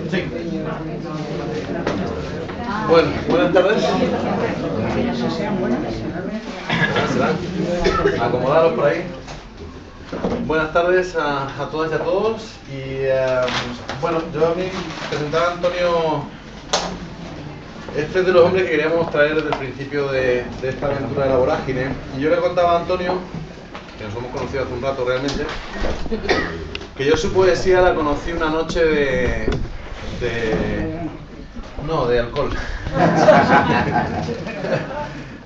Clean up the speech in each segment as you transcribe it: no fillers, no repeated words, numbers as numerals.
Sí. Bueno, buenas tardes. Acomodaros por ahí. Buenas tardes a todas y a todos. Y bueno, yo a mí presentaba a Antonio. Este es de los hombres que queríamos traer desde el principio de esta aventura de la vorágine. Y yo le contaba a Antonio, que nos hemos conocido hace un rato realmente, que yo su poesía la conocí una noche de alcohol.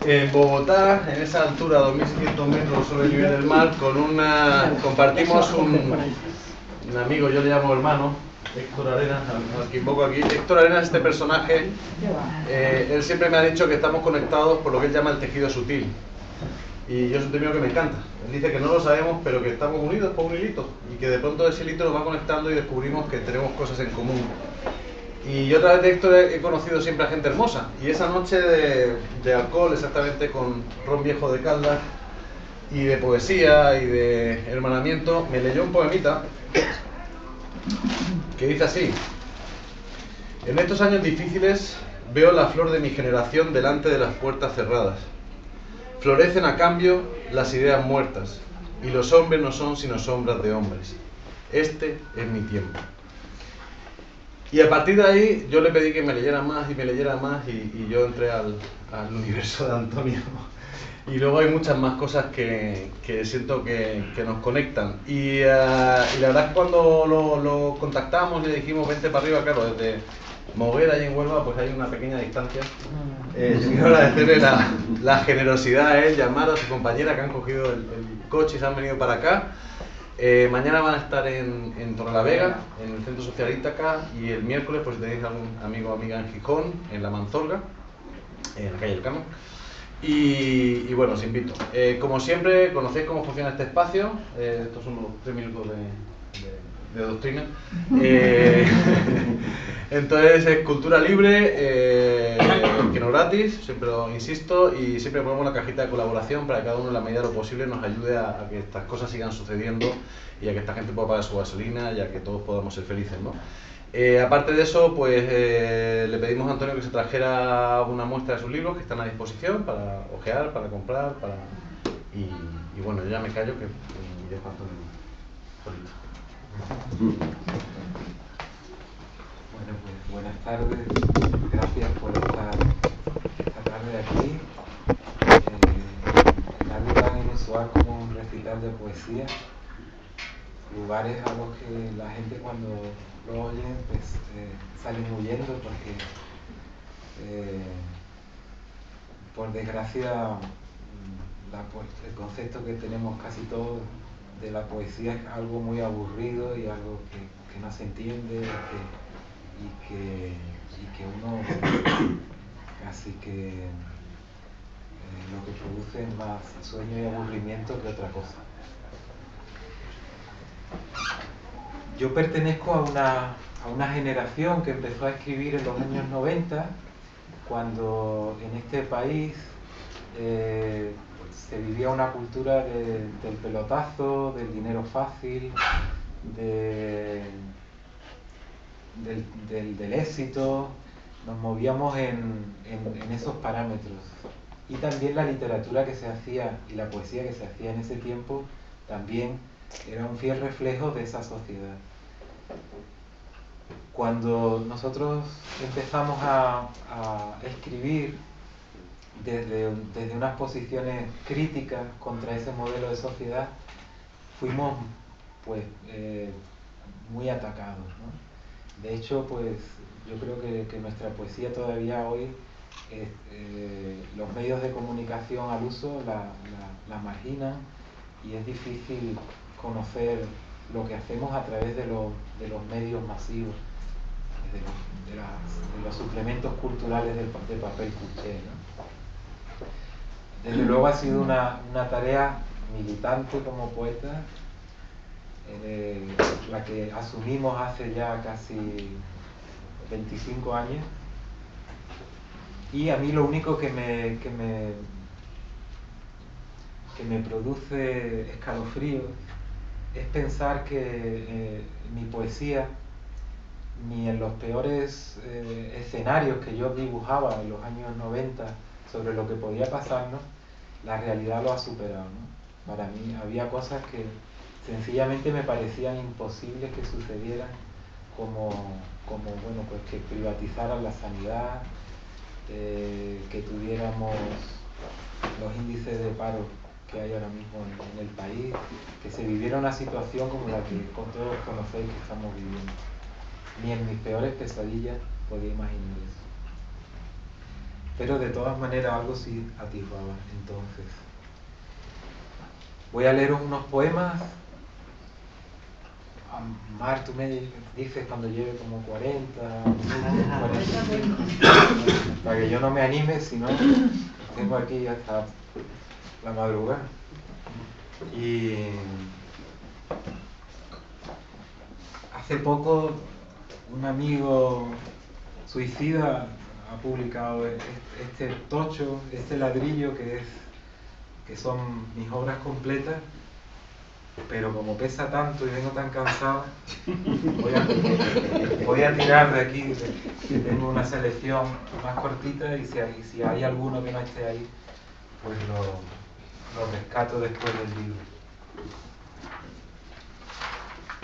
En Bogotá, en esa altura, 2600 metros sobre el nivel del mar, compartimos un amigo, yo le llamo hermano, Héctor Arenas, al que invoco aquí. Héctor Arenas, este personaje, él siempre me ha dicho que estamos conectados por lo que él llama el tejido sutil. Y yo es un término que me encanta. Él dice que no lo sabemos, pero que estamos unidos por un hilito. Y que de pronto ese hilito nos va conectando y descubrimos que tenemos cosas en común. Y yo a través de Héctor he conocido siempre a gente hermosa. Y esa noche de alcohol, exactamente con ron viejo de Caldas, y de poesía y de hermanamiento, me leyó un poemita que dice así: en estos años difíciles veo la flor de mi generación delante de las puertas cerradas. Florecen a cambio las ideas muertas, y los hombres no son sino sombras de hombres. Este es mi tiempo. Y a partir de ahí yo le pedí que me leyera más y me leyera más, y yo entré al universo de Antonio. Y luego hay muchas más cosas que siento que nos conectan. Y la verdad es que cuando lo contactamos y le dijimos vente para arriba, claro, desde Moguera y en Huelva pues hay una pequeña distancia. Quiero agradecerle la generosidad a él, llamar a su compañera que han cogido el coche y se han venido para acá. Mañana van a estar en Torrelavega, en el Centro Social Ítaca, y el miércoles pues tenéis algún amigo o amiga en Gijón, en La Manzorga, en la calle El Cano. Y bueno, os invito. Como siempre, conocéis cómo funciona este espacio. Estos son los 3 minutos de doctrina. Entonces es cultura libre, que no gratis, siempre lo insisto, y siempre ponemos una cajita de colaboración para que cada uno en la medida de lo posible nos ayude a que estas cosas sigan sucediendo y a que esta gente pueda pagar su gasolina y a que todos podamos ser felices, ¿no? Aparte de eso, pues le pedimos a Antonio que se trajera una muestra de sus libros que están a disposición para ojear, para comprar, y bueno, yo ya me callo que dejo a Antonio solito. Bueno, pues buenas tardes, gracias por estar esta tarde aquí. En algo tan inusual como un recital de poesía, lugares a los que la gente cuando lo oyen pues salen huyendo porque por desgracia el concepto que tenemos casi todos de la poesía es algo muy aburrido y algo que no se entiende y que uno casi que lo que produce es más sueño y aburrimiento que otra cosa. Yo pertenezco a una generación que empezó a escribir en los años 90, cuando en este país se vivía una cultura del pelotazo, del dinero fácil, del éxito. Nos movíamos en esos parámetros. Y también la literatura que se hacía y la poesía que se hacía en ese tiempo también era un fiel reflejo de esa sociedad. Cuando nosotros empezamos a escribir desde unas posiciones críticas contra ese modelo de sociedad, fuimos pues muy atacados, ¿no? De hecho, pues yo creo que nuestra poesía todavía hoy, los medios de comunicación al uso la marginan, y es difícil conocer lo que hacemos a través de los medios masivos, de los suplementos culturales de papel cuché, ¿no? Desde luego ha sido una tarea militante como poeta, la que asumimos hace ya casi 25 años. Y a mí lo único que me produce escalofríos es pensar que mi poesía, ni en los peores escenarios que yo dibujaba en los años 90 sobre lo que podía pasarnos, la realidad lo ha superado, ¿no? Para mí había cosas que sencillamente me parecían imposibles que sucedieran, como bueno, pues que privatizaran la sanidad, que tuviéramos los índices de paro que hay ahora mismo en el país, que se viviera una situación como la que todos conocéis que estamos viviendo. Ni en mis peores pesadillas podía imaginar eso. Pero de todas maneras algo sí atisbaba entonces. Voy a leeros unos poemas. Mar, tú me dices cuando lleve como 40 45, para que yo no me anime, si no, tengo aquí hasta la madrugada. Y hace poco un amigo suicida ha publicado este tocho, este ladrillo que son mis obras completas, pero como pesa tanto y vengo tan cansado, voy a tirar de aquí, que tengo una selección más cortita, y si hay alguno que no esté ahí, pues lo rescato después del libro.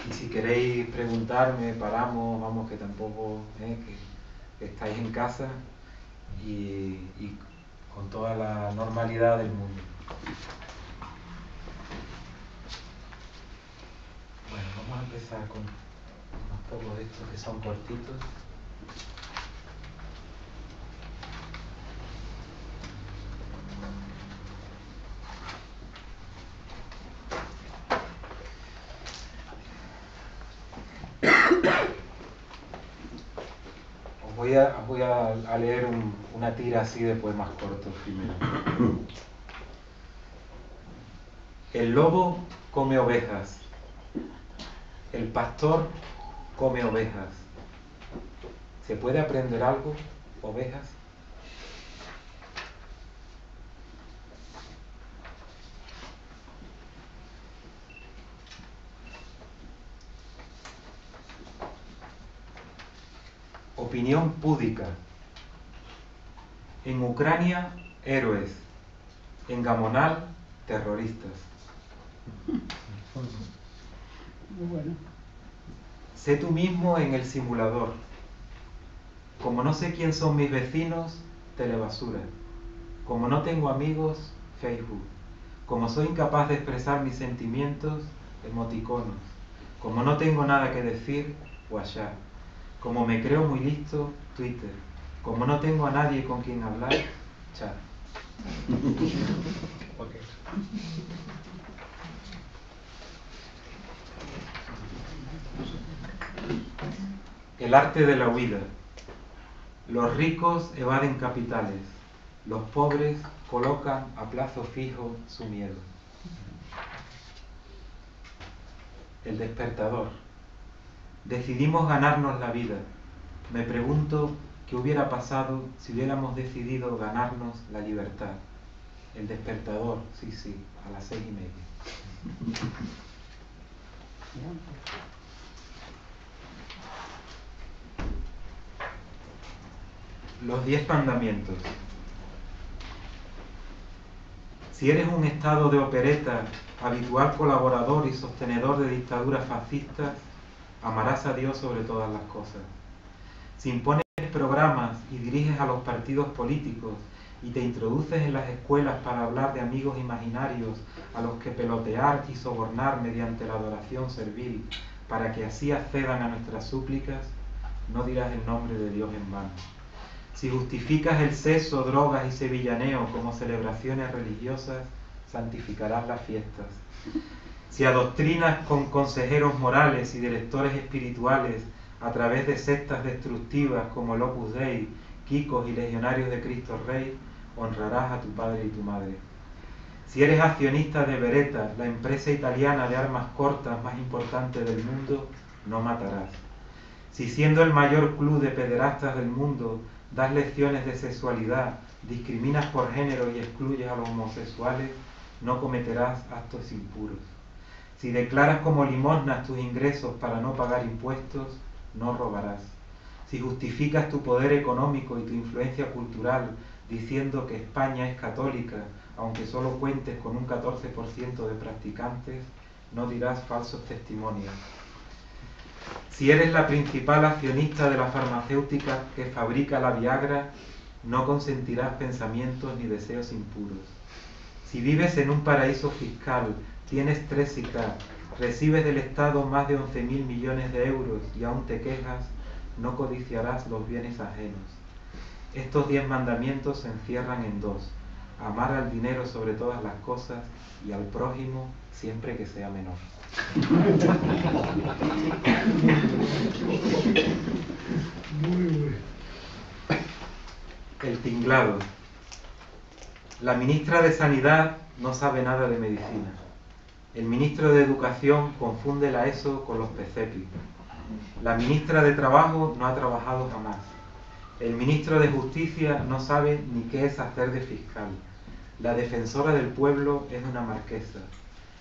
Y si queréis preguntarme, paramos, vamos, que tampoco, que estáis en casa y con toda la normalidad del mundo. Bueno, vamos a empezar con unos pocos de estos que son cortitos. Voy a leer una tira así de poemas cortos primero. El lobo come ovejas. El pastor come ovejas. ¿Se puede aprender algo, ovejas? Opinión púdica. En Ucrania, héroes. En Gamonal, terroristas. Muy bueno. Sé tú mismo en el simulador. Como no sé quién son mis vecinos, telebasura. Como no tengo amigos, Facebook. Como soy incapaz de expresar mis sentimientos, emoticonos. Como no tengo nada que decir, WhatsApp. Como me creo muy listo, Twitter. Como no tengo a nadie con quien hablar, chat. Okay. El arte de la huida. Los ricos evaden capitales. Los pobres colocan a plazo fijo su miedo. El despertador. Decidimos ganarnos la vida. Me pregunto qué hubiera pasado si hubiéramos decidido ganarnos la libertad. El despertador, sí, a las 6:30. Los 10 mandamientos. Si eres un estado de opereta, habitual colaborador y sostenedor de dictaduras fascistas, amarás a Dios sobre todas las cosas. Si impones programas y diriges a los partidos políticos y te introduces en las escuelas para hablar de amigos imaginarios a los que pelotear y sobornar mediante la adoración servil para que así accedan a nuestras súplicas, no dirás el nombre de Dios en vano. Si justificas el sexo, drogas y sevillaneo como celebraciones religiosas, santificarás las fiestas. Si adoctrinas con consejeros morales y directores espirituales a través de sectas destructivas como el Opus Dei, Kikos y Legionarios de Cristo Rey, honrarás a tu padre y tu madre. Si eres accionista de Beretta, la empresa italiana de armas cortas más importante del mundo, no matarás. Si siendo el mayor club de pederastas del mundo, das lecciones de sexualidad, discriminas por género y excluyes a los homosexuales, no cometerás actos impuros. Si declaras como limosnas tus ingresos para no pagar impuestos, no robarás. Si justificas tu poder económico y tu influencia cultural diciendo que España es católica, aunque solo cuentes con un 14% de practicantes, no dirás falsos testimonios. Si eres la principal accionista de la farmacéutica que fabrica la Viagra, no consentirás pensamientos ni deseos impuros. Si vives en un paraíso fiscal, tienes 3 SICAR, recibes del Estado más de 11.000 millones de euros y aún te quejas, no codiciarás los bienes ajenos. Estos 10 mandamientos se encierran en 2: amar al dinero sobre todas las cosas y al prójimo siempre que sea menor. Muy bueno. El tinglado. La ministra de Sanidad no sabe nada de medicina. El ministro de Educación confunde la ESO con los PCEPI. La ministra de Trabajo no ha trabajado jamás. El ministro de Justicia no sabe ni qué es hacer de fiscal. La defensora del pueblo es una marquesa.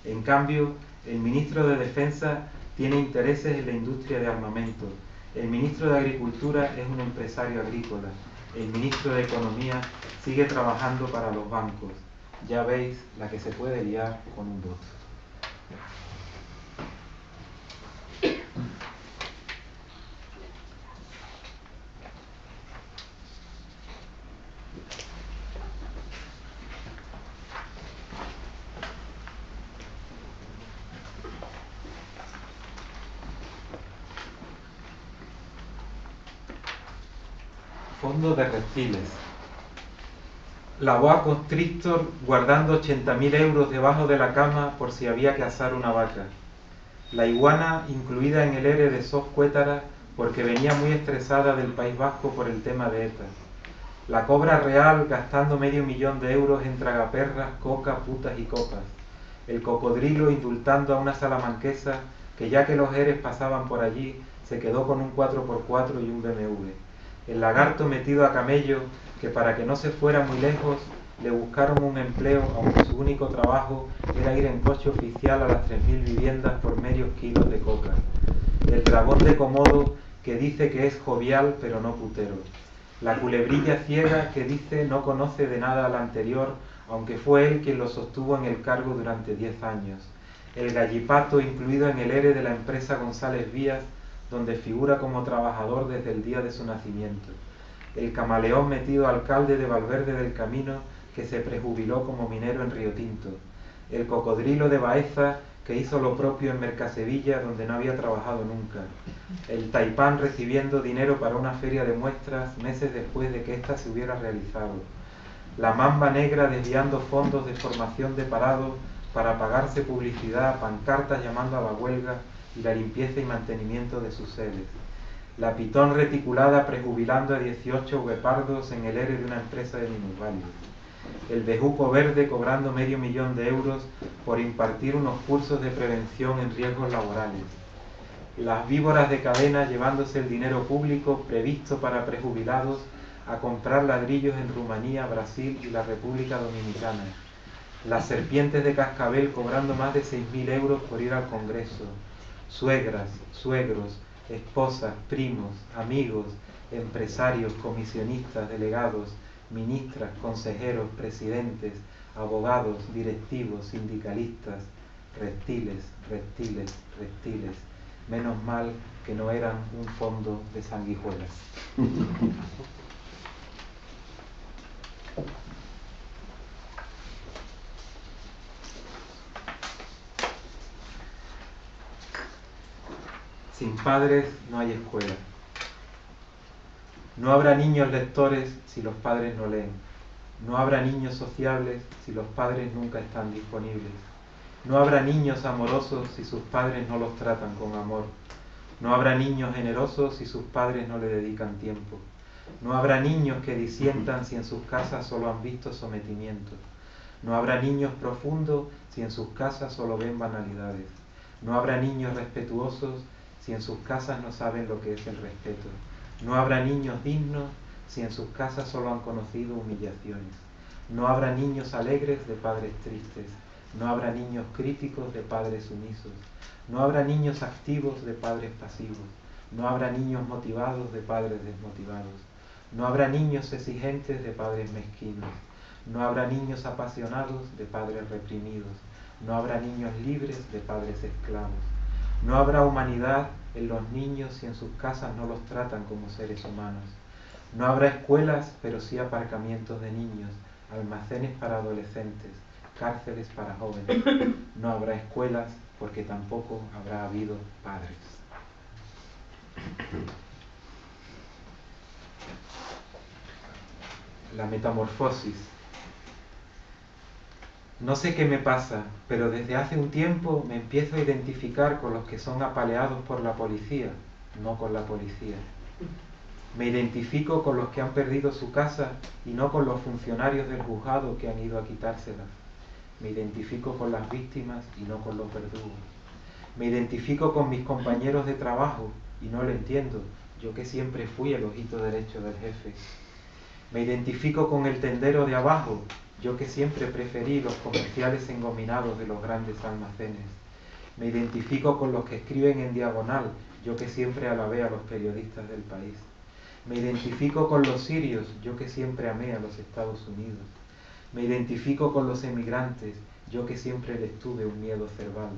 En cambio, el ministro de Defensa tiene intereses en la industria de armamento. El ministro de Agricultura es un empresario agrícola. El ministro de Economía sigue trabajando para los bancos. Ya veis la que se puede liar con un voto. Fondo de reptiles. La boa constrictor guardando 80.000 euros debajo de la cama por si había que asar una vaca. La iguana incluida en el ERE de Sos Cuétara porque venía muy estresada del País Vasco por el tema de ETA. La cobra real gastando medio millón de euros en tragaperras, coca, putas y copas. El cocodrilo indultando a una salamanquesa que ya que los EREs pasaban por allí se quedó con un 4x4 y un BMW. El lagarto metido a camello que para que no se fuera muy lejos le buscaron un empleo aunque su único trabajo era ir en coche oficial a las 3.000 viviendas por medios kilos de coca. El dragón de Komodo que dice que es jovial pero no putero. La culebrilla ciega que dice no conoce de nada al anterior aunque fue él quien lo sostuvo en el cargo durante 10 años. El gallipato incluido en el ERE de la empresa González Vías donde figura como trabajador desde el día de su nacimiento. El camaleón metido alcalde de Valverde del Camino que se prejubiló como minero en Río Tinto. El cocodrilo de Baeza que hizo lo propio en Mercasevilla donde no había trabajado nunca. El taipán recibiendo dinero para una feria de muestras meses después de que ésta se hubiera realizado. La mamba negra desviando fondos de formación de parados para pagarse publicidad, pancartas llamando a la huelga y la limpieza y mantenimiento de sus sedes. La pitón reticulada prejubilando a 18 guepardos en el ERE de una empresa de minusválidos. El bejuco verde cobrando medio millón de euros por impartir unos cursos de prevención en riesgos laborales. Las víboras de cadena llevándose el dinero público previsto para prejubilados a comprar ladrillos en Rumanía, Brasil y la República Dominicana. Las serpientes de cascabel cobrando más de 6.000 euros por ir al Congreso. Suegras, suegros, esposas, primos, amigos, empresarios, comisionistas, delegados, ministras, consejeros, presidentes, abogados, directivos, sindicalistas, reptiles, reptiles, reptiles. Menos mal que no eran un fondo de sanguijuelas. Sin padres no hay escuela. No habrá niños lectores si los padres no leen. No habrá niños sociables si los padres nunca están disponibles. No habrá niños amorosos si sus padres no los tratan con amor. No habrá niños generosos si sus padres no le dedican tiempo. No habrá niños que disientan si en sus casas solo han visto sometimiento. No habrá niños profundos si en sus casas solo ven banalidades. No habrá niños respetuosos si en sus casas no saben lo que es el respeto. No habrá niños dignos si en sus casas solo han conocido humillaciones. No habrá niños alegres de padres tristes. No habrá niños críticos de padres sumisos. No habrá niños activos de padres pasivos. No habrá niños motivados de padres desmotivados. No habrá niños exigentes de padres mezquinos. No habrá niños apasionados de padres reprimidos. No habrá niños libres de padres esclavos. No habrá humanidad en los niños si en sus casas no los tratan como seres humanos. No habrá escuelas, pero sí aparcamientos de niños, almacenes para adolescentes, cárceles para jóvenes. No habrá escuelas porque tampoco habrá habido padres. La metamorfosis. No sé qué me pasa, pero desde hace un tiempo me empiezo a identificar con los que son apaleados por la policía, no con la policía. Me identifico con los que han perdido su casa y no con los funcionarios del juzgado que han ido a quitársela. Me identifico con las víctimas y no con los verdugos. Me identifico con mis compañeros de trabajo y no lo entiendo, yo que siempre fui el ojito derecho del jefe. Me identifico con el tendero de abajo, yo que siempre preferí los comerciales engominados de los grandes almacenes. Me identifico con los que escriben en diagonal, yo que siempre alabé a los periodistas del país. Me identifico con los sirios, yo que siempre amé a los Estados Unidos. Me identifico con los emigrantes, yo que siempre les tuve un miedo cerval.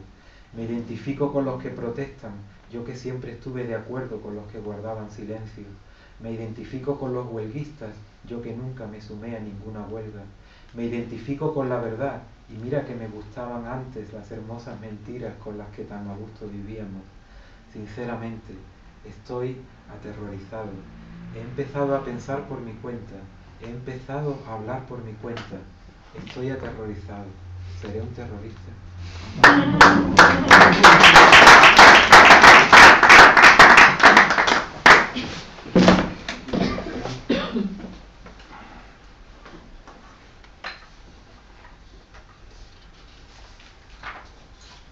Me identifico con los que protestan, yo que siempre estuve de acuerdo con los que guardaban silencio. Me identifico con los huelguistas, yo que nunca me sumé a ninguna huelga. Me identifico con la verdad, y mira que me gustaban antes las hermosas mentiras con las que tan a gusto vivíamos. Sinceramente, estoy aterrorizado. He empezado a pensar por mi cuenta, he empezado a hablar por mi cuenta. Estoy aterrorizado. ¿Seré un terrorista?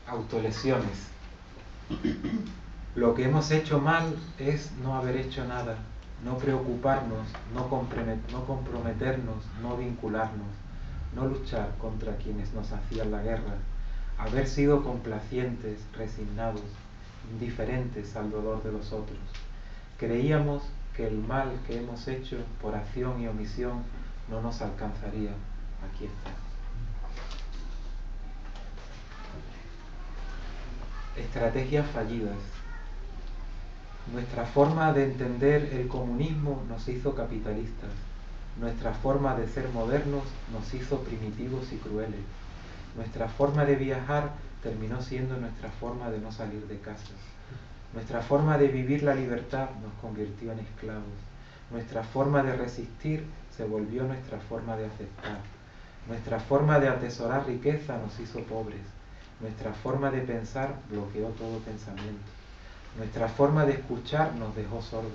Autolesiones. Lo que hemos hecho mal es no haber hecho nada, no preocuparnos, no comprometernos, no vincularnos, no luchar contra quienes nos hacían la guerra, haber sido complacientes, resignados, indiferentes al dolor de los otros. Creíamos que el mal que hemos hecho por acción y omisión no nos alcanzaría. Aquí está. Estrategias fallidas. Nuestra forma de entender el comunismo nos hizo capitalistas. Nuestra forma de ser modernos nos hizo primitivos y crueles. Nuestra forma de viajar terminó siendo nuestra forma de no salir de casa. Nuestra forma de vivir la libertad nos convirtió en esclavos. Nuestra forma de resistir se volvió nuestra forma de aceptar. Nuestra forma de atesorar riqueza nos hizo pobres. Nuestra forma de pensar bloqueó todo pensamiento. Nuestra forma de escuchar nos dejó sordos.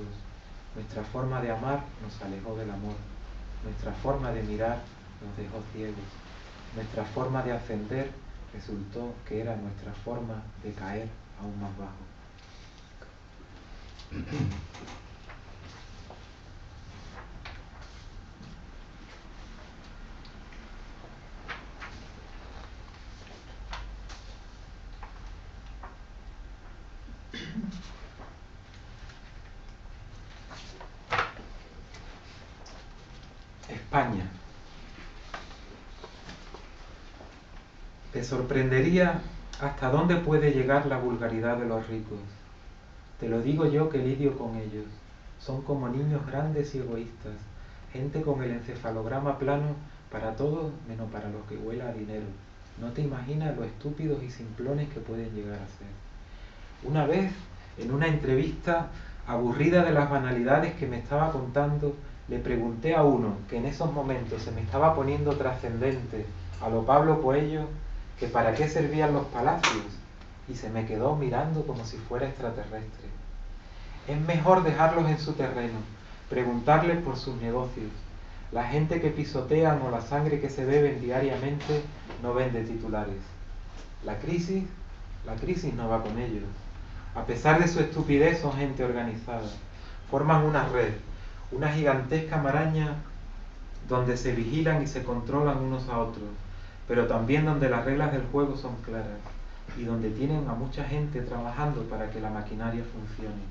Nuestra forma de amar nos alejó del amor. Nuestra forma de mirar nos dejó ciegos. Nuestra forma de ascender resultó que era nuestra forma de caer aún más bajo. España. Te sorprendería hasta dónde puede llegar la vulgaridad de los ricos. Te lo digo yo que lidio con ellos. Son como niños grandes y egoístas, gente con el encefalograma plano para todo menos para los que huela a dinero. No te imaginas lo estúpidos y simplones que pueden llegar a ser. Una vez, en una entrevista, aburrida de las banalidades que me estaba contando, le pregunté a uno que en esos momentos se me estaba poniendo trascendente a lo Pablo Coelho, que para qué servían los palacios, y se me quedó mirando como si fuera extraterrestre. Es mejor dejarlos en su terreno, preguntarles por sus negocios. La gente que pisotean o la sangre que se beben diariamente no vende titulares. La crisis no va con ellos. A pesar de su estupidez, son gente organizada. Forman una red, una gigantesca maraña donde se vigilan y se controlan unos a otros, pero también donde las reglas del juego son claras y donde tienen a mucha gente trabajando para que la maquinaria funcione.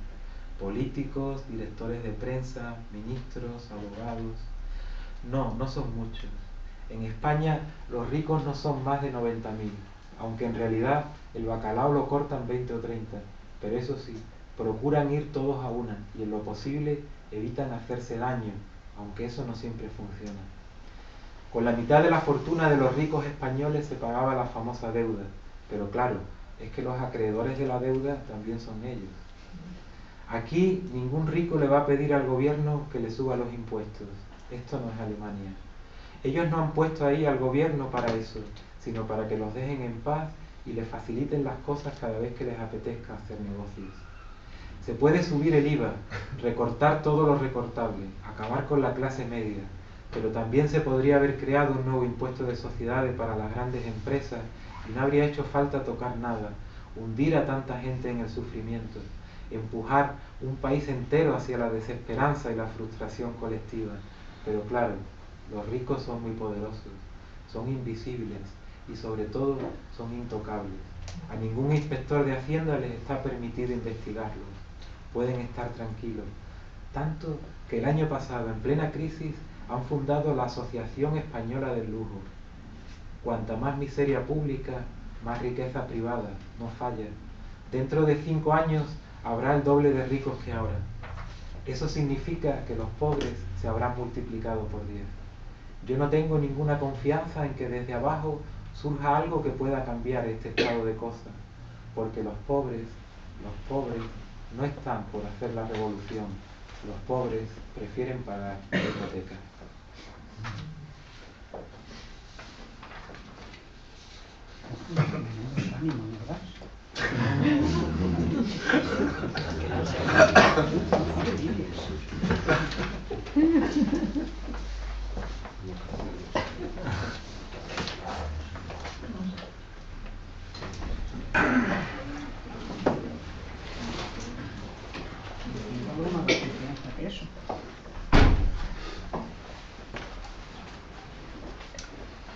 Políticos, directores de prensa, ministros, abogados. No son muchos. En España los ricos no son más de 90.000, aunque en realidad el bacalao lo cortan 20 o 30, pero eso sí, procuran ir todos a una y en lo posible evitan hacerse daño, aunque eso no siempre funciona. Con la mitad de la fortuna de los ricos españoles se pagaba la famosa deuda, pero claro, es que los acreedores de la deuda también son ellos. Aquí ningún rico le va a pedir al gobierno que le suba los impuestos. Esto no es Alemania. Ellos no han puesto ahí al gobierno para eso, sino para que los dejen en paz y les faciliten las cosas cada vez que les apetezca hacer negocios. Se puede subir el IVA, recortar todo lo recortable, acabar con la clase media, pero también se podría haber creado un nuevo impuesto de sociedades para las grandes empresas y no habría hecho falta tocar nada, hundir a tanta gente en el sufrimiento, empujar un país entero hacia la desesperanza y la frustración colectiva. Pero claro, los ricos son muy poderosos, son invisibles y sobre todo son intocables. A ningún inspector de Hacienda les está permitido investigarlos. Pueden estar tranquilos. Tanto que el año pasado, en plena crisis, han fundado la Asociación Española del Lujo. Cuanta más miseria pública, más riqueza privada, no falla. Dentro de 5 años habrá el doble de ricos que ahora. Eso significa que los pobres se habrán multiplicado por 10. Yo no tengo ninguna confianza en que desde abajo surja algo que pueda cambiar este estado de cosas, porque los pobres no están por hacer la revolución. Los pobres prefieren pagar la hipoteca.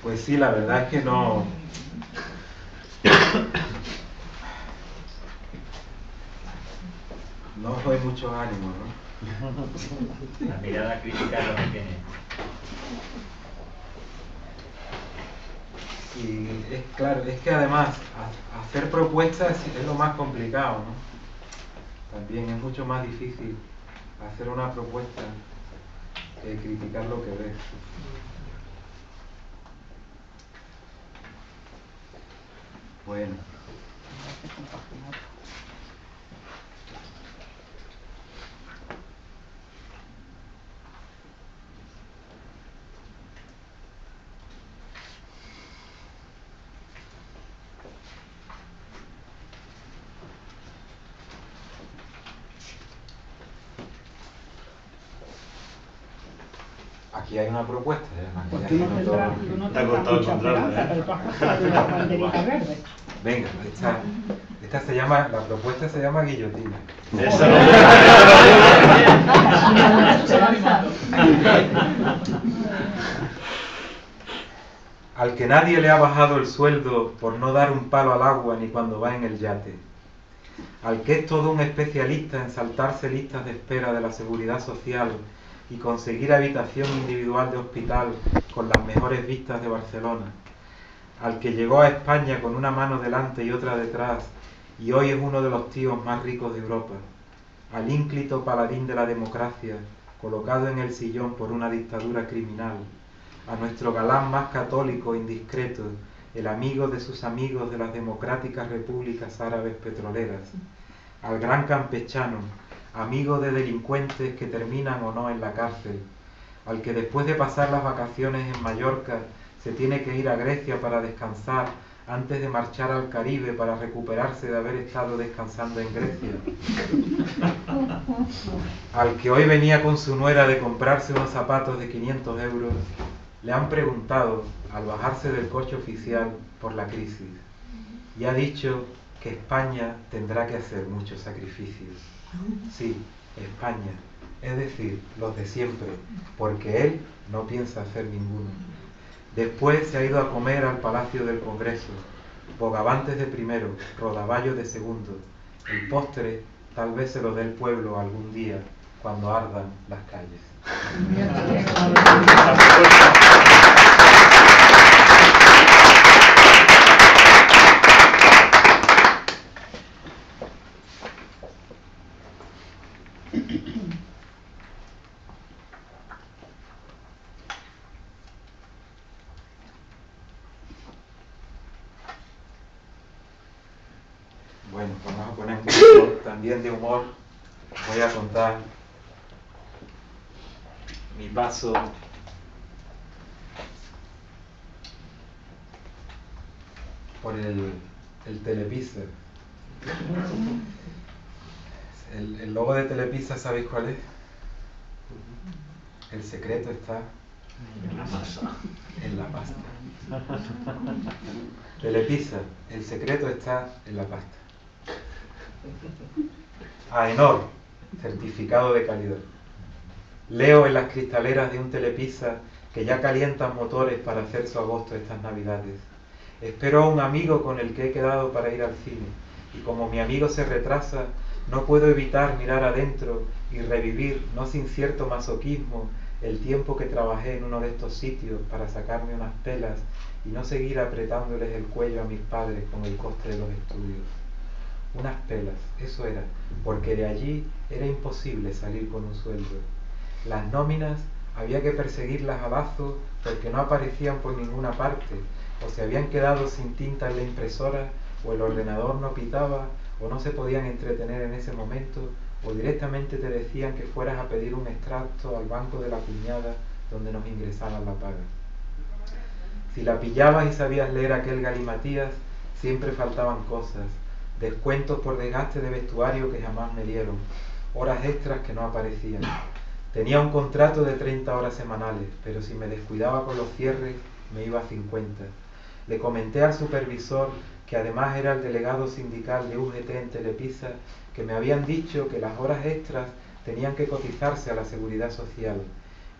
Pues sí, la verdad es que no os doy mucho ánimo, ¿no? La mirada crítica es lo que tiene. Y es claro, es que además hacer propuestas es lo más complicado, ¿no? También es mucho más difícil hacer una propuesta que criticar lo que ves. Bueno. Aquí hay una propuesta, además. Pues tú no tendrás mucha esperanza, pero tú has puesto la banderita verde. Venga, esta se llama, la propuesta se llama guillotina. Al que nadie le ha bajado el sueldo por no dar un palo al agua ni cuando va en el yate. Al que es todo un especialista en saltarse listas de espera de la seguridad social y conseguir habitación individual de hospital con las mejores vistas de Barcelona. Al que llegó a España con una mano delante y otra detrás y hoy es uno de los tíos más ricos de Europa. Al ínclito paladín de la democracia, colocado en el sillón por una dictadura criminal. A nuestro galán más católico e indiscreto, el amigo de sus amigos de las democráticas repúblicas árabes petroleras. Al gran campechano, amigo de delincuentes que terminan o no en la cárcel. Al que después de pasar las vacaciones en Mallorca se tiene que ir a Grecia para descansar antes de marchar al Caribe para recuperarse de haber estado descansando en Grecia. Al que hoy venía con su nuera de comprarse unos zapatos de 500 euros, le han preguntado, al bajarse del coche oficial, por la crisis. Y ha dicho que España tendrá que hacer muchos sacrificios. Sí, España, es decir, los de siempre, porque él no piensa hacer ninguno. Después se ha ido a comer al Palacio del Congreso, bogavantes de primero, rodaballos de segundo. El postre tal vez se lo dé el pueblo algún día, cuando ardan las calles. Bueno, pues vamos a poner un poco también de humor. Voy a contar mi paso por el Telepizza. El logo de Telepizza, ¿sabéis cuál es? El secreto está en la masa, en la pasta. Telepizza, el secreto está en la pasta. AENOR, certificado de calidad. Leo en las cristaleras de un Telepizza que ya calientan motores para hacer su agosto estas navidades. Espero a un amigo con el que he quedado para ir al cine, y como mi amigo se retrasa, no puedo evitar mirar adentro y revivir, no sin cierto masoquismo, el tiempo que trabajé en uno de estos sitios para sacarme unas pelas y no seguir apretándoles el cuello a mis padres con el coste de los estudios. Unas pelas, eso era, porque de allí era imposible salir con un sueldo. Las nóminas había que perseguirlas a lazo porque no aparecían por ninguna parte, o se habían quedado sin tinta en la impresora, o el ordenador no pitaba, o no se podían entretener en ese momento, o directamente te decían que fueras a pedir un extracto al banco de la cuñada donde nos ingresaban la paga. Si la pillabas y sabías leer aquel galimatías, siempre faltaban cosas, descuentos por desgaste de vestuario que jamás me dieron, horas extras que no aparecían. Tenía un contrato de 30 horas semanales, pero si me descuidaba con los cierres, me iba a 50. Le comenté al supervisor, que además era el delegado sindical de UGT en Telepizza, que me habían dicho que las horas extras tenían que cotizarse a la seguridad social.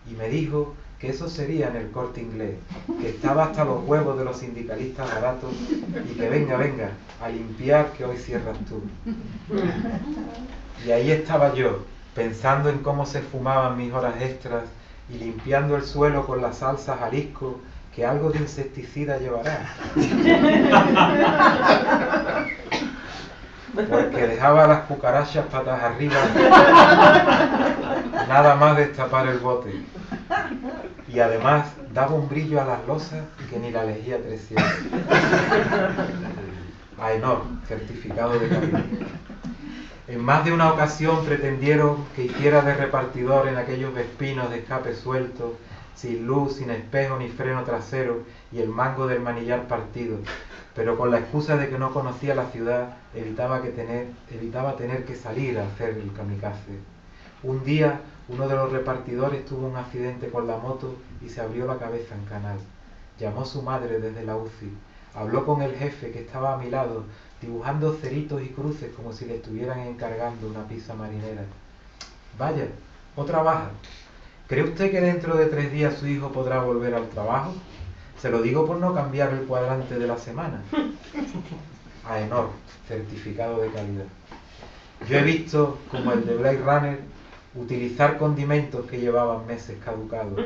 Y me dijo que eso sería en el Corte Inglés, que estaba hasta los huevos de los sindicalistas baratos y que venga, a limpiar que hoy cierras tú. Y ahí estaba yo, pensando en cómo se fumaban mis horas extras y limpiando el suelo con la salsa Jalisco, que algo de insecticida llevará. Porque dejaba las cucarachas patas arriba, nada más destapar el bote. Y además daba un brillo a las losas que ni la lejía 300. AENOR, certificado de calidad. En más de una ocasión pretendieron que hiciera de repartidor en aquellos vespinos de escape suelto, sin luz, sin espejo ni freno trasero y el mango del manillar partido, pero con la excusa de que no conocía la ciudad evitaba tener que salir a hacer el kamikaze. Un día uno de los repartidores tuvo un accidente con la moto y se abrió la cabeza en canal. Llamó a su madre desde la UCI, habló con el jefe que estaba a mi lado, dibujando ceritos y cruces como si le estuvieran encargando una pizza marinera. Vaya, otra baja. ¿Cree usted que dentro de 3 días su hijo podrá volver al trabajo? Se lo digo por no cambiar el cuadrante de la semana. AENOR, certificado de calidad. Yo he visto, como el de Blade Runner, utilizar condimentos que llevaban meses caducados.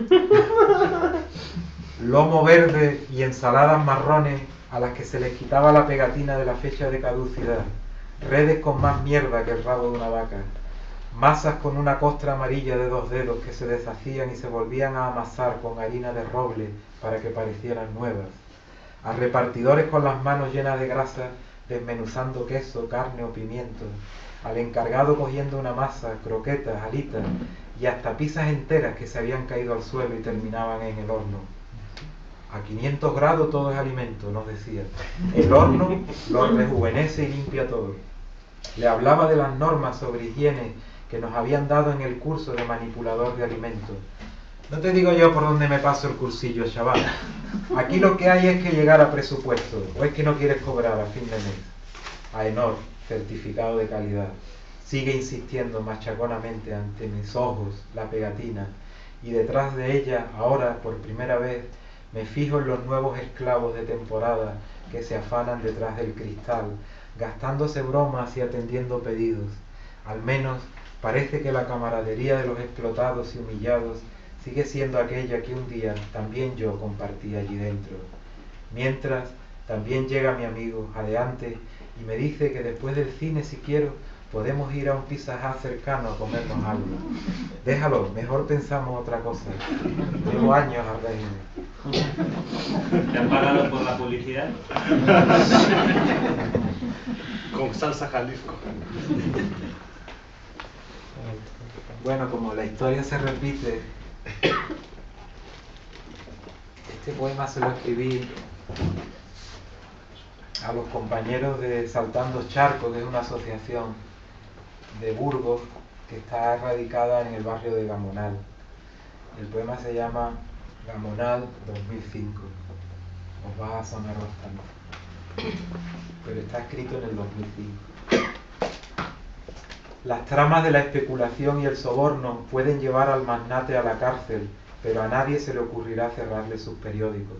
Lomo verde y ensaladas marrones a las que se les quitaba la pegatina de la fecha de caducidad. Redes con más mierda que el rabo de una vaca. Masas con una costra amarilla de 2 dedos que se deshacían y se volvían a amasar con harina de roble para que parecieran nuevas. A repartidores con las manos llenas de grasa desmenuzando queso, carne o pimiento. Al encargado cogiendo una masa, croquetas, alitas y hasta pizzas enteras que se habían caído al suelo y terminaban en el horno. A 500 grados todo es alimento, nos decía. El horno lo rejuvenece y limpia todo. Le hablaba de las normas sobre higiene que nos habían dado en el curso de manipulador de alimentos. No te digo yo por dónde me paso el cursillo, chaval. Aquí lo que hay es que llegar a presupuesto, o es que no quieres cobrar a fin de mes. AENOR, certificado de calidad. Sigue insistiendo machaconamente ante mis ojos la pegatina, y detrás de ella, ahora por primera vez, me fijo en los nuevos esclavos de temporada que se afanan detrás del cristal, gastándose bromas y atendiendo pedidos. Al menos parece que la camaradería de los explotados y humillados sigue siendo aquella que un día también yo compartí allí dentro. Mientras, también llega mi amigo adelante y me dice que después del cine, si quiero, podemos ir a un Pizza Hut cercano a comernos algo. Déjalo, mejor pensamos otra cosa. Llevo años a reírme. ¿Te han pagado por la publicidad? Con salsa Jalisco. Bueno, como la historia se repite, este poema se lo escribí a los compañeros de Saltando Charcos, que es una asociación de Burgos que está radicada en el barrio de Gamonal. El poema se llama Gamonal 2005. Os va a sonar bastante, pero está escrito en el 2005. Las tramas de la especulación y el soborno pueden llevar al magnate a la cárcel, pero a nadie se le ocurrirá cerrarle sus periódicos.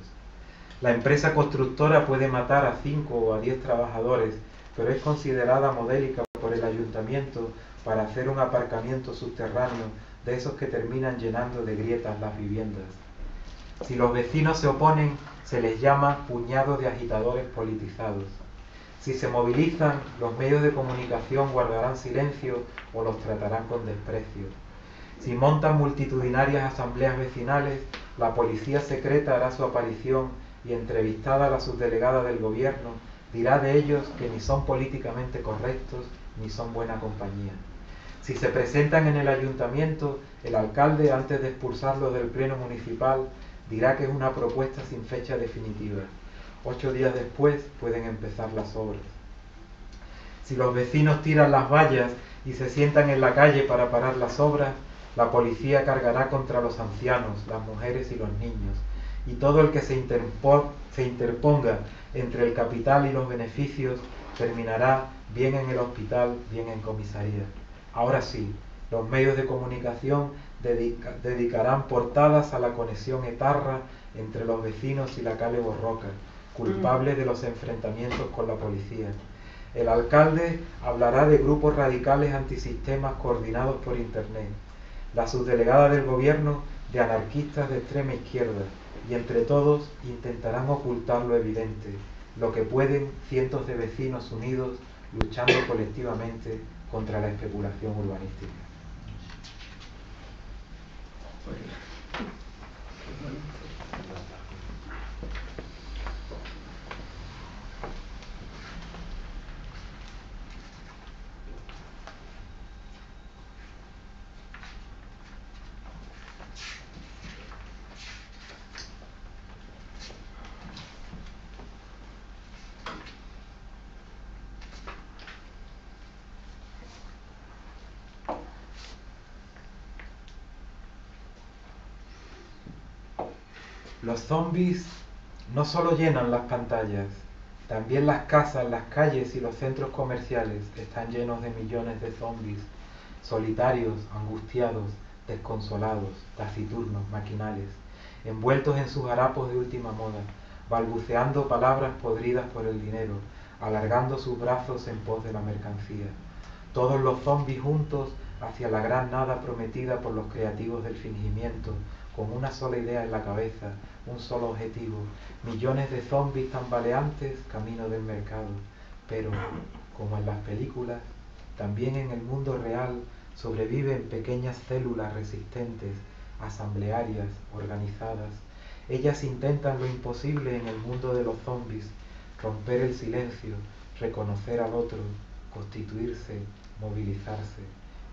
La empresa constructora puede matar a 5 o a 10 trabajadores, pero es considerada modélica por el ayuntamiento para hacer un aparcamiento subterráneo de esos que terminan llenando de grietas las viviendas. Si los vecinos se oponen, se les llama puñados de agitadores politizados. Si se movilizan, los medios de comunicación guardarán silencio o los tratarán con desprecio. Si montan multitudinarias asambleas vecinales, la policía secreta hará su aparición y, entrevistada a la subdelegada del gobierno, dirá de ellos que ni son políticamente correctos ni son buena compañía. Si se presentan en el ayuntamiento, el alcalde, antes de expulsarlos del pleno municipal, dirá que es una propuesta sin fecha definitiva. 8 días después pueden empezar las obras. Si los vecinos tiran las vallas y se sientan en la calle para parar las obras, la policía cargará contra los ancianos, las mujeres y los niños, y todo el que se interponga entre el capital y los beneficios terminará bien en el hospital, bien en comisaría. Ahora sí, los medios de comunicación dedicarán portadas a la conexión etarra entre los vecinos y la Cale Borroca, culpable de los enfrentamientos con la policía. El alcalde hablará de grupos radicales antisistemas coordinados por internet. La subdelegada del gobierno de anarquistas de extrema izquierda, y entre todos intentarán ocultar lo evidente, lo que pueden cientos de vecinos unidos luchando colectivamente contra la especulación urbanística. Los zombies no solo llenan las pantallas, también las casas, las calles y los centros comerciales están llenos de millones de zombies, solitarios, angustiados, desconsolados, taciturnos, maquinales, envueltos en sus harapos de última moda, balbuceando palabras podridas por el dinero, alargando sus brazos en pos de la mercancía. Todos los zombies juntos hacia la gran nada prometida por los creativos del fingimiento, con una sola idea en la cabeza, un solo objetivo, millones de zombies tambaleantes camino del mercado. Pero, como en las películas, también en el mundo real sobreviven pequeñas células resistentes, asamblearias, organizadas. Ellas intentan lo imposible en el mundo de los zombies, romper el silencio, reconocer al otro, constituirse, movilizarse,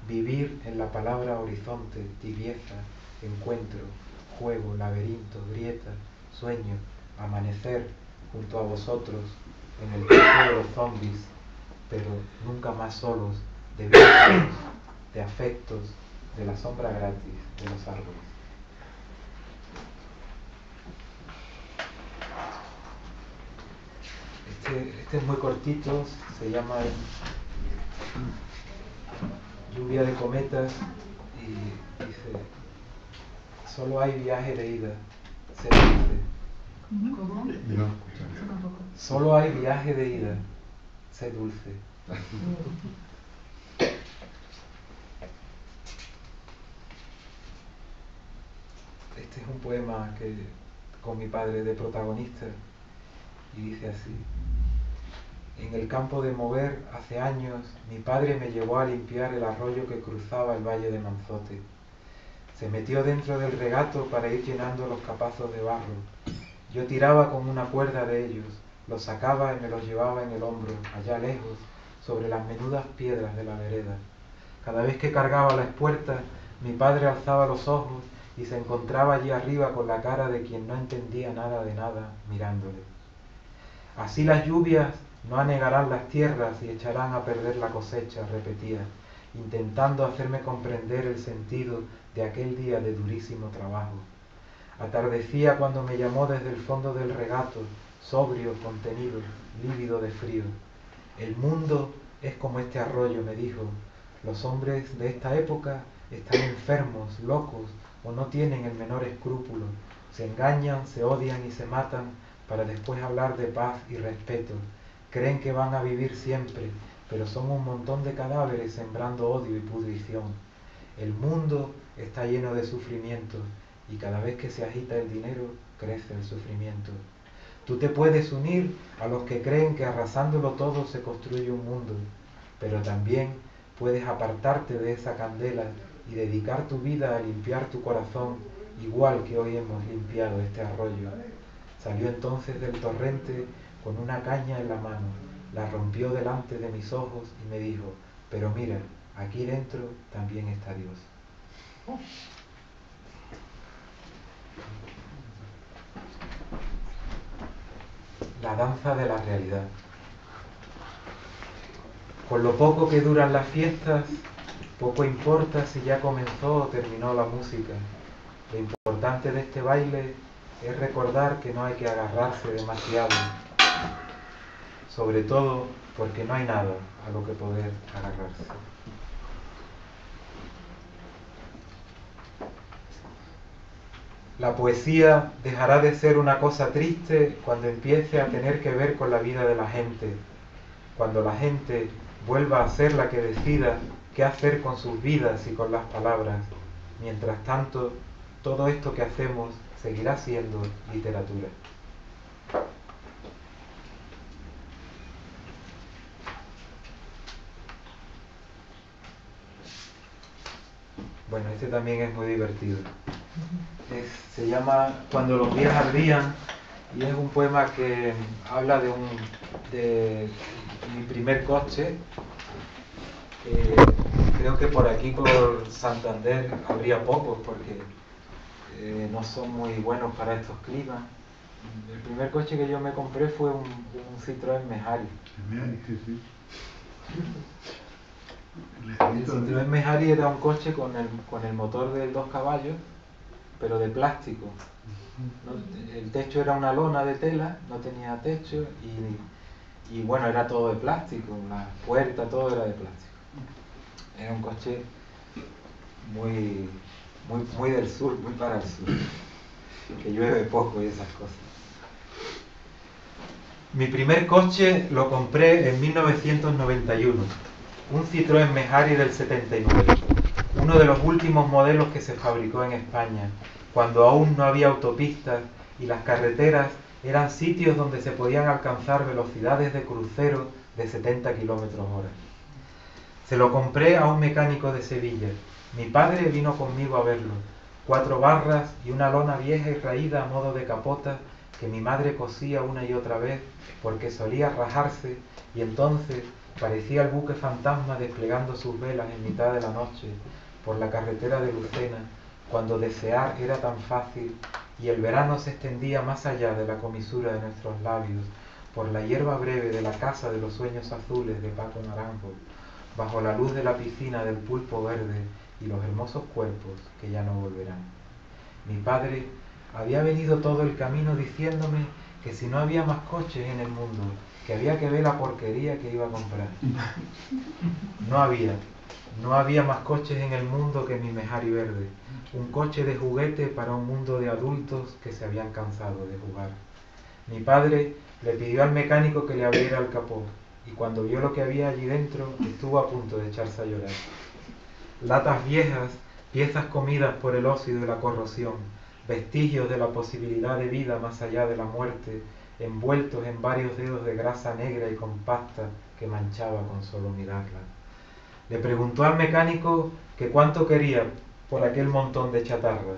vivir en la palabra horizonte, tibieza, encuentro, juego, laberinto, grieta, sueño, amanecer junto a vosotros en el tiempo de los zombies, pero nunca más solos, de vínculos, de afectos, de la sombra gratis de los árboles. Este es muy cortito, se llama Lluvia de cometas y dice: solo hay viaje de ida, sé dulce. ¿Cómo? No. Solo hay viaje de ida, sé dulce. Este es un poema que con mi padre de protagonista y dice así: en el campo de Mover hace años mi padre me llevó a limpiar el arroyo que cruzaba el valle de Manzote. Se metió dentro del regato para ir llenando los capazos de barro. Yo tiraba con una cuerda de ellos, los sacaba y me los llevaba en el hombro, allá lejos, sobre las menudas piedras de la vereda. Cada vez que cargaba la espuerta, mi padre alzaba los ojos y se encontraba allí arriba con la cara de quien no entendía nada de nada, mirándole. Así las lluvias no anegarán las tierras y echarán a perder la cosecha, repetía, intentando hacerme comprender el sentido de aquel día de durísimo trabajo. Atardecía cuando me llamó desde el fondo del regato, sobrio, contenido, lívido de frío. El mundo es como este arroyo, me dijo. Los hombres de esta época están enfermos, locos o no tienen el menor escrúpulo. Se engañan, se odian y se matan para después hablar de paz y respeto. Creen que van a vivir siempre, pero son un montón de cadáveres sembrando odio y pudrición. El mundo está lleno de sufrimiento y cada vez que se agita el dinero, crece el sufrimiento. Tú te puedes unir a los que creen que arrasándolo todo se construye un mundo, pero también puedes apartarte de esa candela y dedicar tu vida a limpiar tu corazón, igual que hoy hemos limpiado este arroyo. Salió entonces del torrente con una caña en la mano, la rompió delante de mis ojos y me dijo: pero mira, aquí dentro también está Dios. La danza de la realidad. Con lo poco que duran las fiestas, poco importa si ya comenzó o terminó la música. Lo importante de este baile es recordar que no hay que agarrarse demasiado, sobre todo porque no hay nada a lo que poder agarrarse. La poesía dejará de ser una cosa triste cuando empiece a tener que ver con la vida de la gente, cuando la gente vuelva a ser la que decida qué hacer con sus vidas y con las palabras. Mientras tanto, todo esto que hacemos seguirá siendo literatura. Bueno, este también es muy divertido. Se llama Cuando los días ardían y es un poema que habla de mi primer coche. Creo que por aquí, por Santander, habría pocos porque no son muy buenos para estos climas. El primer coche que yo me compré fue un Citroën Mehari. El Citroën Mehari era un coche con el motor de 2 caballos, pero de plástico. El techo era una lona de tela, no tenía techo y bueno, era todo de plástico, la puerta, todo era de plástico. Era un coche muy del sur, muy para el sur, que llueve poco y esas cosas. Mi primer coche lo compré en 1991, un Citroën Mehari del 79, uno de los últimos modelos que se fabricó en España, cuando aún no había autopistas y las carreteras eran sitios donde se podían alcanzar velocidades de crucero de 70 km/h. Se lo compré a un mecánico de Sevilla. Mi padre vino conmigo a verlo. 4 barras y una lona vieja y raída a modo de capota que mi madre cosía una y otra vez porque solía rajarse y entonces parecía el buque fantasma desplegando sus velas en mitad de la noche por la carretera de Lucena, cuando desear era tan fácil y el verano se extendía más allá de la comisura de nuestros labios, por la hierba breve de la casa de los sueños azules de Paco Naranjo, bajo la luz de la piscina del pulpo verde y los hermosos cuerpos que ya no volverán. Mi padre había venido todo el camino diciéndome que si no había más coches en el mundo, que había que ver la porquería que iba a comprar. No había más coches en el mundo que mi Mejari verde, un coche de juguete para un mundo de adultos que se habían cansado de jugar. Mi padre le pidió al mecánico que le abriera el capó, y cuando vio lo que había allí dentro, estuvo a punto de echarse a llorar. Latas viejas, piezas comidas por el óxido y la corrosión, vestigios de la posibilidad de vida más allá de la muerte, envueltos en varios dedos de grasa negra y compacta que manchaba con solo mirarla. Le preguntó al mecánico que cuánto quería por aquel montón de chatarra.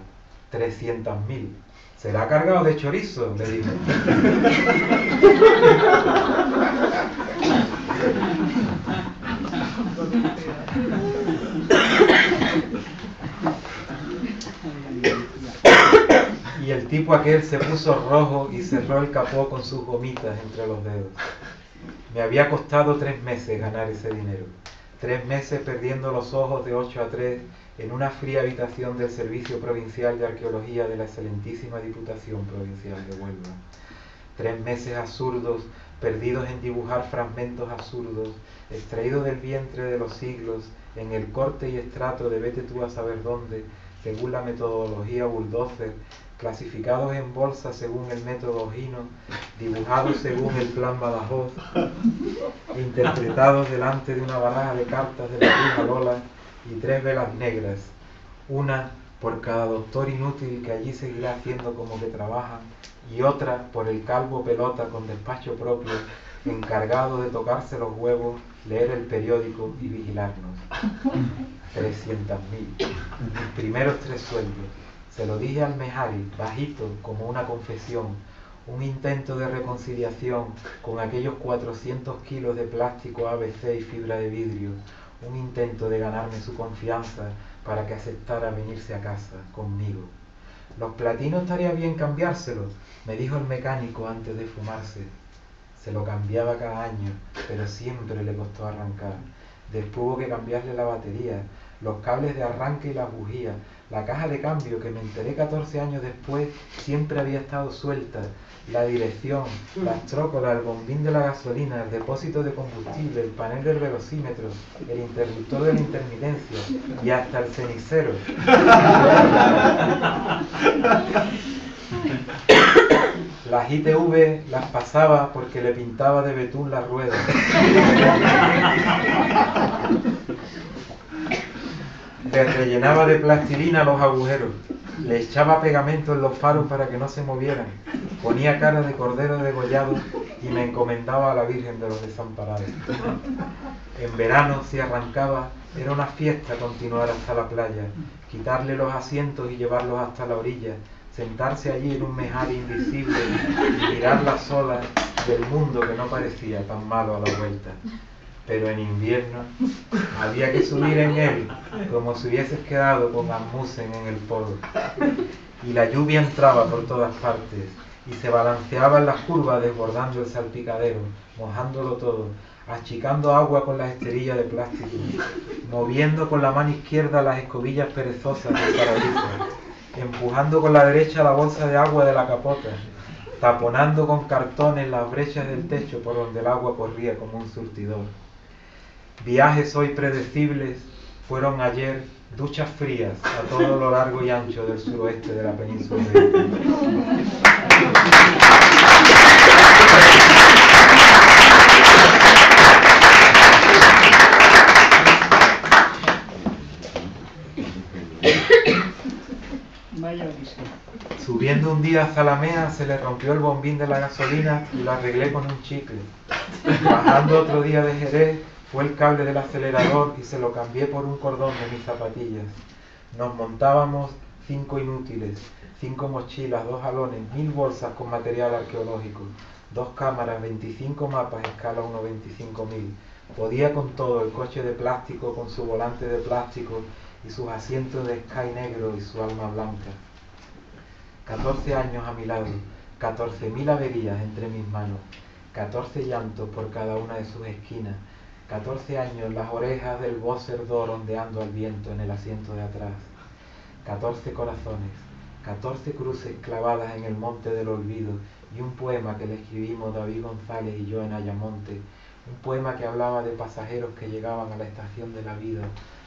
300.000. ¿Será cargado de chorizo?, le dijo. Y el tipo aquel se puso rojo y cerró el capó con sus gomitas entre los dedos. Me había costado 3 meses ganar ese dinero. 3 meses perdiendo los ojos de 8 a 3 en una fría habitación del Servicio Provincial de Arqueología de la excelentísima Diputación Provincial de Huelva. 3 meses absurdos, perdidos en dibujar fragmentos absurdos, extraídos del vientre de los siglos, en el corte y estrato de vete tú a saber dónde, según la metodología Bulldozer, clasificados en bolsas según el método Ojino, dibujados según el plan Badajoz, interpretados delante de una baraja de cartas de la bruja Lola y 3 velas negras, una por cada doctor inútil que allí seguirá haciendo como que trabajan, y otra por el calvo pelota con despacho propio, encargado de tocarse los huevos, leer el periódico y vigilarnos. 300.000. Mis primeros 3 sueldos. Se lo dije al Mejari, bajito, como una confesión, un intento de reconciliación con aquellos 400 kilos de plástico ABC y fibra de vidrio, un intento de ganarme su confianza para que aceptara venirse a casa conmigo. Los platinos estaría bien cambiárselos, me dijo el mecánico antes de fumarse. Se lo cambiaba cada año, pero siempre le costó arrancar. Después hubo que cambiarle la batería, los cables de arranque y las bujías, la caja de cambio, que me enteré 14 años después, siempre había estado suelta, la dirección, las trócolas, el bombín de la gasolina, el depósito de combustible, el panel del velocímetro, el interruptor de la intermitencia y hasta el cenicero. Las ITV las pasaba porque le pintaba de betún la rueda. Le rellenaba de plastilina los agujeros, le echaba pegamento en los faros para que no se movieran, ponía cara de cordero degollado y me encomendaba a la Virgen de los Desamparados. En verano, si arrancaba, era una fiesta continuar hasta la playa, quitarle los asientos y llevarlos hasta la orilla, sentarse allí en un Mejari invisible y mirar las olas del mundo que no parecía tan malo a la vuelta. Pero en invierno había que subir en él como si hubieses quedado con Asmussen en el polo. Y la lluvia entraba por todas partes y se balanceaba en las curvas desbordando el salpicadero, mojándolo todo, achicando agua con las esterillas de plástico, moviendo con la mano izquierda las escobillas perezosas del parabrisas, empujando con la derecha la bolsa de agua de la capota, taponando con cartones las brechas del techo por donde el agua corría como un surtidor. Viajes hoy predecibles fueron ayer duchas frías a todo lo largo y ancho del suroeste de la península ibérica. Subiendo un día a Zalamea se le rompió el bombín de la gasolina y lo arreglé con un chicle. Bajando otro día de Jerez fue el cable del acelerador y se lo cambié por un cordón de mis zapatillas. Nos montábamos 5 inútiles, 5 mochilas, 2 jalones, 1000 bolsas con material arqueológico, 2 cámaras, 25 mapas escala 1/25.000. Podía con todo, el coche de plástico con su volante de plástico y sus asientos de sky negro y su alma blanca. 14 años a mi lado, 14.000 averías entre mis manos, 14 llantos por cada una de sus esquinas, 14 años las orejas del Bóser d'Or ondeando al viento en el asiento de atrás, 14 corazones, 14 cruces clavadas en el monte del olvido y un poema que le escribimos David González y yo en Ayamonte, un poema que hablaba de pasajeros que llegaban a la estación de la vida,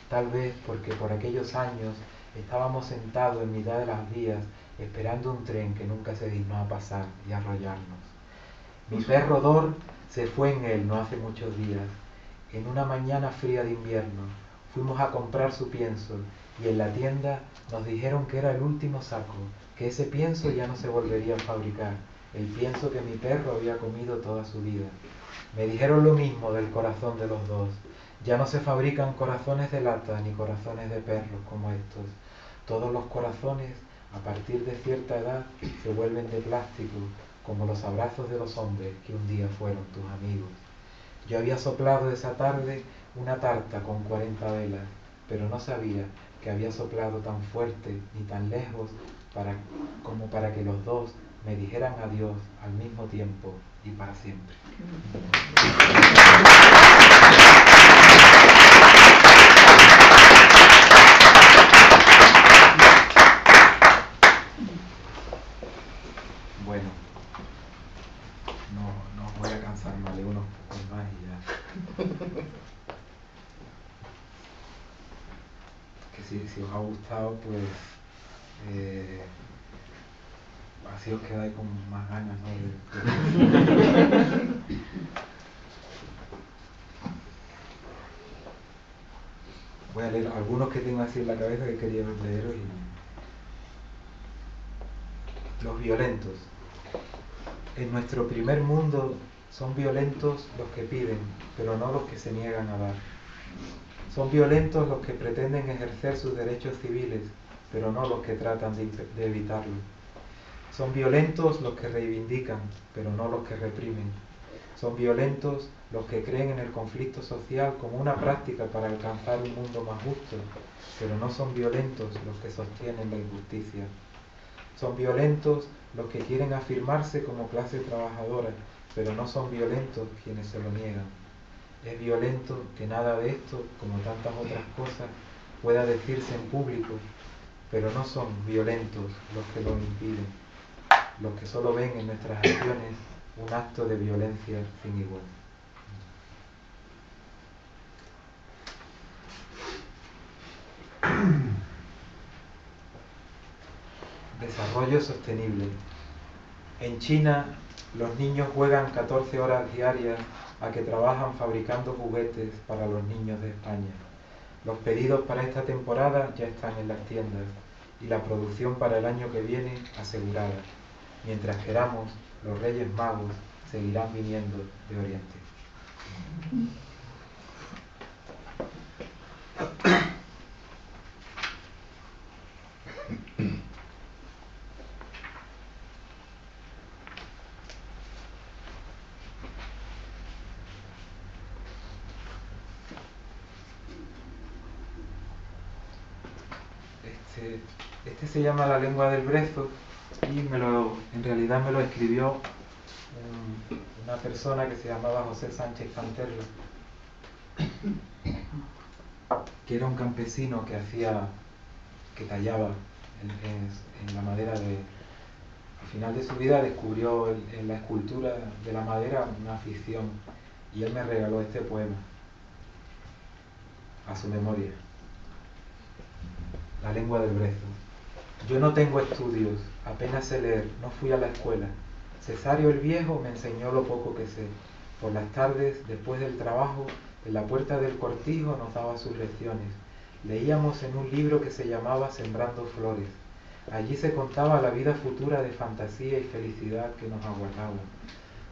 tal vez porque por aquellos años estábamos sentados en mitad de las vías esperando un tren que nunca se dignó a pasar y arrollarnos. Mi perro Dor se fue en él no hace muchos días. En una mañana fría de invierno fuimos a comprar su pienso y en la tienda nos dijeron que era el último saco, que ese pienso ya no se volvería a fabricar, el pienso que mi perro había comido toda su vida. Me dijeron lo mismo del corazón de los dos. Ya no se fabrican corazones de lata ni corazones de perros como estos. Todos los corazones, a partir de cierta edad, se vuelven de plástico, como los abrazos de los hombres que un día fueron tus amigos. Yo había soplado esa tarde una tarta con 40 velas, pero no sabía que había soplado tan fuerte ni tan lejos como para que los dos me dijeran adiós al mismo tiempo y para siempre. Bueno, no os voy a cansar más, leo unos pocos más y ya. Que si os ha gustado, pues así os quedáis con más ganas, ¿no? Voy a leer algunos que tengo así en la cabeza que quería leeros. Los violentos. En nuestro primer mundo son violentos los que piden, pero no los que se niegan a dar. Son violentos los que pretenden ejercer sus derechos civiles, pero no los que tratan de evitarlo. Son violentos los que reivindican, pero no los que reprimen. Son violentos los que creen en el conflicto social como una práctica para alcanzar un mundo más justo, pero no son violentos los que sostienen la injusticia. Son violentos los que quieren afirmarse como clase trabajadora, pero no son violentos quienes se lo niegan. Es violento que nada de esto, como tantas otras cosas, pueda decirse en público, pero no son violentos los que lo impiden, los que solo ven en nuestras acciones un acto de violencia sin igual. Desarrollo sostenible. En China, los niños juegan 14 horas diarias a que trabajan fabricando juguetes para los niños de España. Los pedidos para esta temporada ya están en las tiendas y la producción para el año que viene asegurada. Mientras queramos, los Reyes Magos seguirán viniendo de Oriente. Este se llama La lengua del brezo y en realidad me lo escribió una persona que se llamaba José Sánchez Canterla, que era un campesino que tallaba en la madera al final de su vida descubrió en la escultura de la madera una afición y él me regaló este poema a su memoria. La lengua del brezo. Yo no tengo estudios, apenas sé leer, no fui a la escuela. Cesario el Viejo me enseñó lo poco que sé. Por las tardes, después del trabajo, en la puerta del cortijo nos daba sus lecciones. Leíamos en un libro que se llamaba Sembrando Flores. Allí se contaba la vida futura de fantasía y felicidad que nos aguardaba.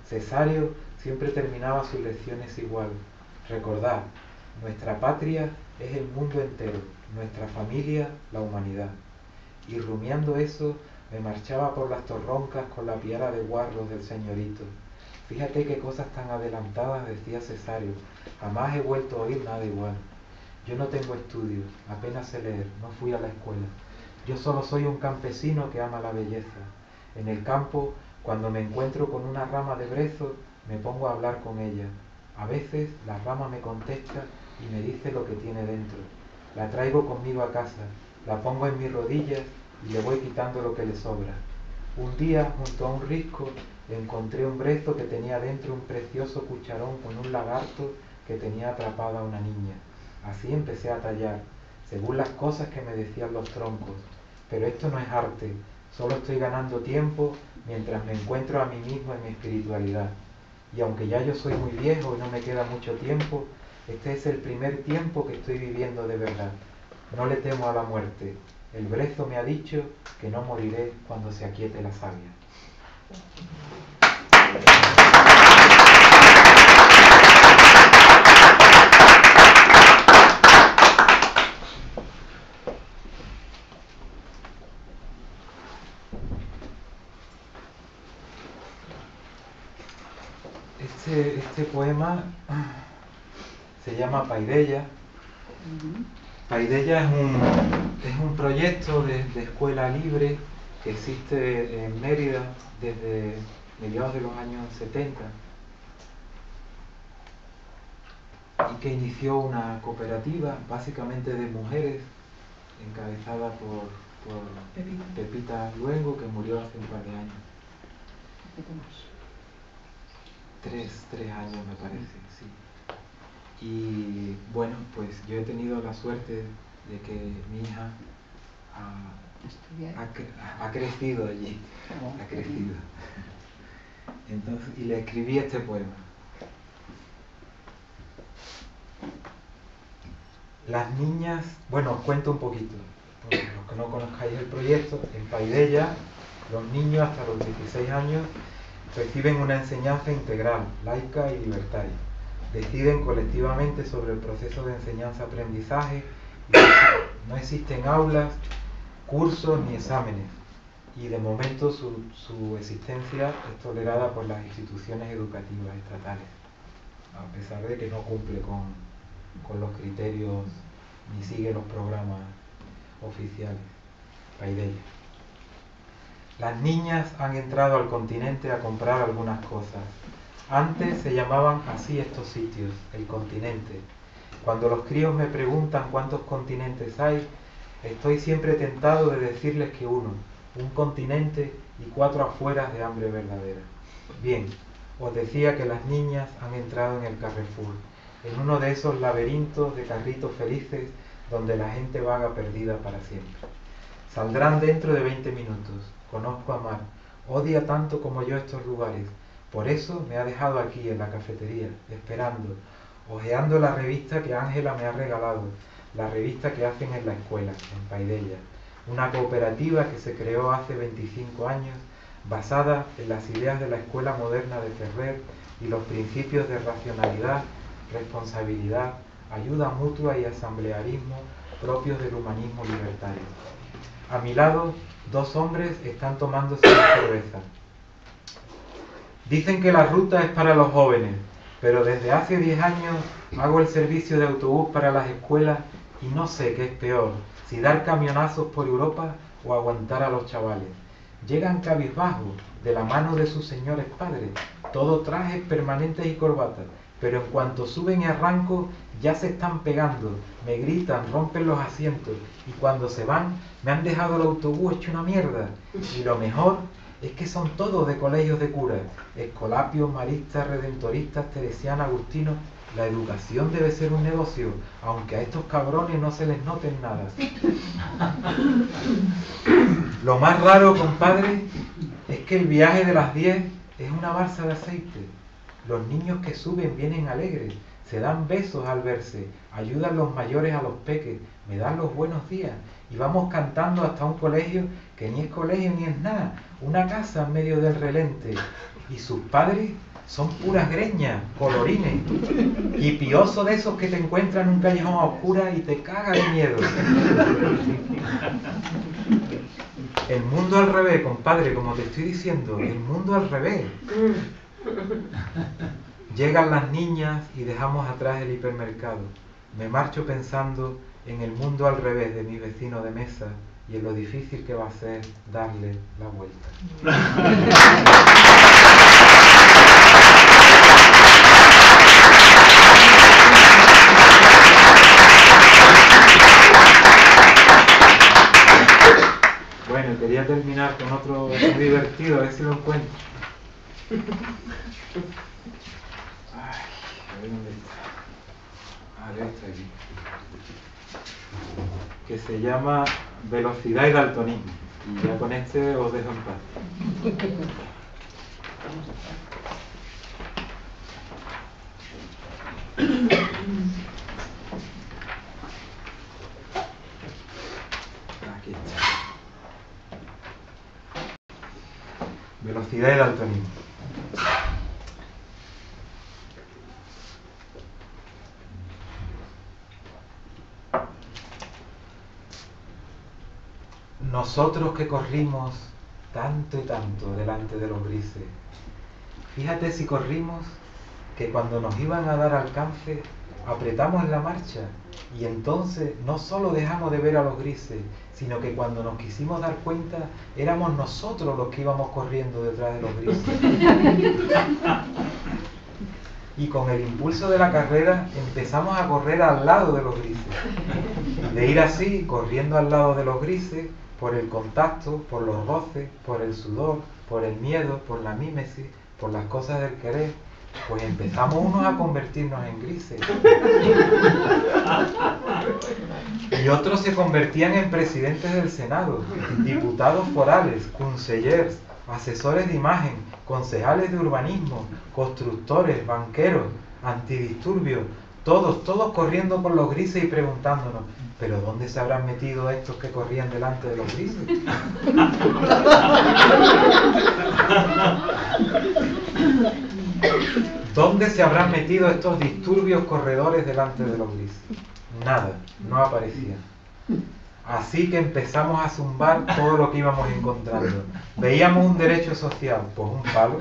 Cesario siempre terminaba sus lecciones igual. Recordad, nuestra patria es el mundo entero, nuestra familia, la humanidad. Y rumiando eso, me marchaba por las torroncas con la piara de guarros del señorito. Fíjate qué cosas tan adelantadas, decía Cesario. Jamás he vuelto a oír nada igual. Yo no tengo estudios, apenas sé leer, no fui a la escuela. Yo solo soy un campesino que ama la belleza. En el campo, cuando me encuentro con una rama de brezo, me pongo a hablar con ella. A veces la rama me contesta y me dice lo que tiene dentro. La traigo conmigo a casa, la pongo en mis rodillas y le voy quitando lo que le sobra. Un día, junto a un risco, encontré un brezo que tenía dentro un precioso cucharón con un lagarto que tenía atrapada a una niña. Así empecé a tallar, según las cosas que me decían los troncos. Pero esto no es arte, solo estoy ganando tiempo mientras me encuentro a mí mismo en mi espiritualidad. Y aunque ya yo soy muy viejo y no me queda mucho tiempo, este es el primer tiempo que estoy viviendo de verdad. No le temo a la muerte. El brezo me ha dicho que no moriré cuando se aquiete la savia. Este poema se llama Paideia. Paideia es un proyecto de escuela libre que existe en Mérida desde mediados de los años 70 y que inició una cooperativa básicamente de mujeres encabezada por Pepita Luengo, que murió hace un par de años. Tres años me parece, sí. Y bueno, pues yo he tenido la suerte de que mi hija ha crecido allí, ha crecido. Entonces, y le escribí este poema. Las niñas, bueno, os cuento un poquito, para los que no conozcáis el proyecto. En Paideia, los niños hasta los 16 años reciben una enseñanza integral, laica y libertaria. Deciden colectivamente sobre el proceso de enseñanza-aprendizaje. No existen aulas, cursos ni exámenes. Y de momento su existencia es tolerada por las instituciones educativas estatales, a pesar de que no cumple con los criterios ni sigue los programas oficiales. Paideia. Las niñas han entrado al continente a comprar algunas cosas. Antes se llamaban así estos sitios, el continente. Cuando los críos me preguntan cuántos continentes hay, estoy siempre tentado de decirles que uno, un continente y 4 afueras de hambre verdadera. Bien, os decía que las niñas han entrado en el Carrefour, en uno de esos laberintos de carritos felices donde la gente vaga perdida para siempre. Saldrán dentro de 20 minutos. Conozco a Mar. Odia tanto como yo estos lugares. Por eso me ha dejado aquí en la cafetería, esperando, hojeando la revista que Ángela me ha regalado, la revista que hacen en la escuela, en Paideia, una cooperativa que se creó hace 25 años, basada en las ideas de la escuela moderna de Ferrer y los principios de racionalidad, responsabilidad, ayuda mutua y asamblearismo propios del humanismo libertario. A mi lado, 2 hombres están tomándose una cerveza. Dicen que la ruta es para los jóvenes, pero desde hace 10 años hago el servicio de autobús para las escuelas y no sé qué es peor, si dar camionazos por Europa o aguantar a los chavales. Llegan cabizbajos, de la mano de sus señores padres, todo trajes permanentes y corbatas, pero en cuanto suben y arranco, ya se están pegando, me gritan, rompen los asientos, y cuando se van, me han dejado el autobús hecho una mierda. Y lo mejor es que son todos de colegios de curas, escolapios, maristas, redentoristas, teresianos, agustinos. La educación debe ser un negocio, aunque a estos cabrones no se les note en nada. Lo más raro, compadre, es que el viaje de las 10 es una balsa de aceite. Los niños que suben vienen alegres, se dan besos al verse, ayudan los mayores a los peques, me dan los buenos días y vamos cantando hasta un colegio que ni es colegio ni es nada, una casa en medio del relente. Y sus padres son puras greñas, colorines, y pioso de esos que te encuentran en un callejón a oscuras y te caga de miedo. El mundo al revés, compadre, como te estoy diciendo, el mundo al revés. Llegan las niñas y dejamos atrás el hipermercado. Me marcho pensando en el mundo al revés de mi vecino de mesa, y en lo difícil que va a ser darle la vuelta. Bueno, quería terminar con otro muy divertido, a ver si lo encuentro. Ay, a ver dónde está. A ver, está aquí. Que se llama Velocidad y Daltonismo. Y ya con este os dejo en paz. Aquí está. Velocidad y daltonismo. Nosotros que corrimos tanto y tanto delante de los grises, fíjate si corrimos que cuando nos iban a dar alcance apretamos la marcha y entonces no solo dejamos de ver a los grises, sino que cuando nos quisimos dar cuenta éramos nosotros los que íbamos corriendo detrás de los grises. Y con el impulso de la carrera empezamos a correr al lado de los grises. De ir así, corriendo al lado de los grises, por el contacto, por los roces, por el sudor, por el miedo, por la mímesis, por las cosas del querer, pues empezamos unos a convertirnos en grises. Y otros se convertían en presidentes del Senado, diputados forales, consellers, asesores de imagen, concejales de urbanismo, constructores, banqueros, antidisturbios, todos corriendo por los grises y preguntándonos, ¿pero dónde se habrán metido estos que corrían delante de los grises? ¿Dónde se habrán metido estos disturbios corredores delante de los grises? Nada, no aparecía. Así que empezamos a zumbar todo lo que íbamos encontrando. Veíamos un derecho social, pues un palo.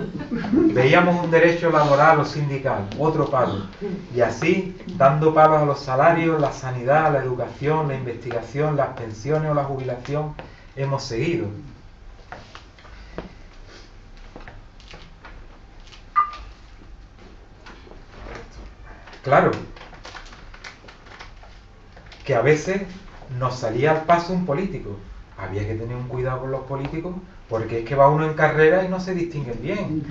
Veíamos un derecho laboral o sindical, otro palo. Y así, dando palos a los salarios, la sanidad, la educación, la investigación, las pensiones o la jubilación, hemos seguido. Claro, que a veces nos salía al paso un político. Había que tener un cuidado con los políticos porque es que va uno en carrera y no se distinguen bien.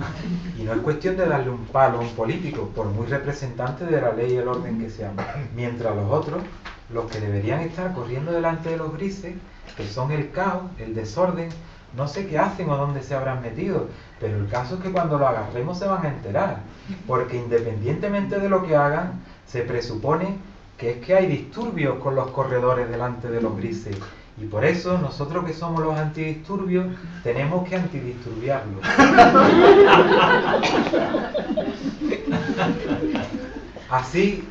Y no es cuestión de darle un palo a un político, por muy representante de la ley y el orden que seamos. Mientras los otros, los que deberían estar corriendo delante de los grises, que son el caos, el desorden, no sé qué hacen o dónde se habrán metido, pero el caso es que cuando lo agarremos se van a enterar, porque independientemente de lo que hagan, se presupone que es que hay disturbios con los corredores delante de los grises. Y por eso nosotros que somos los antidisturbios tenemos que antidisturbiarlos. Así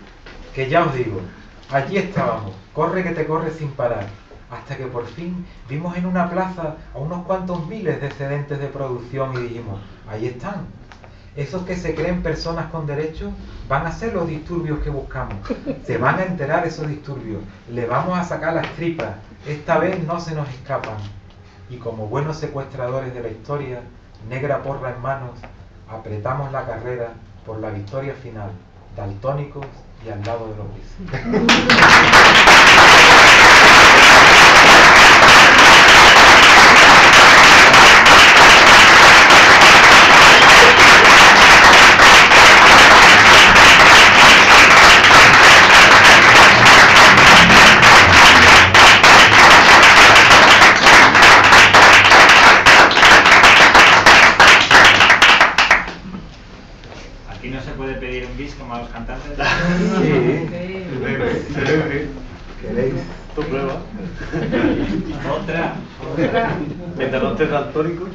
que ya os digo, allí estábamos, corre que te corre sin parar, hasta que por fin vimos en una plaza a unos cuantos miles de excedentes de producción y dijimos, ahí están. Esos que se creen personas con derechos van a ser los disturbios que buscamos. Se van a enterar esos disturbios. Le vamos a sacar las tripas. Esta vez no se nos escapan. Y como buenos secuestradores de la historia, negra porra en manos, apretamos la carrera por la victoria final, daltónicos y al lado de los grises. Aquí no se puede pedir un bis como a los cantantes. Sí. ¿Queréis? Tu prueba. Otra. Mientras no estés daltónico.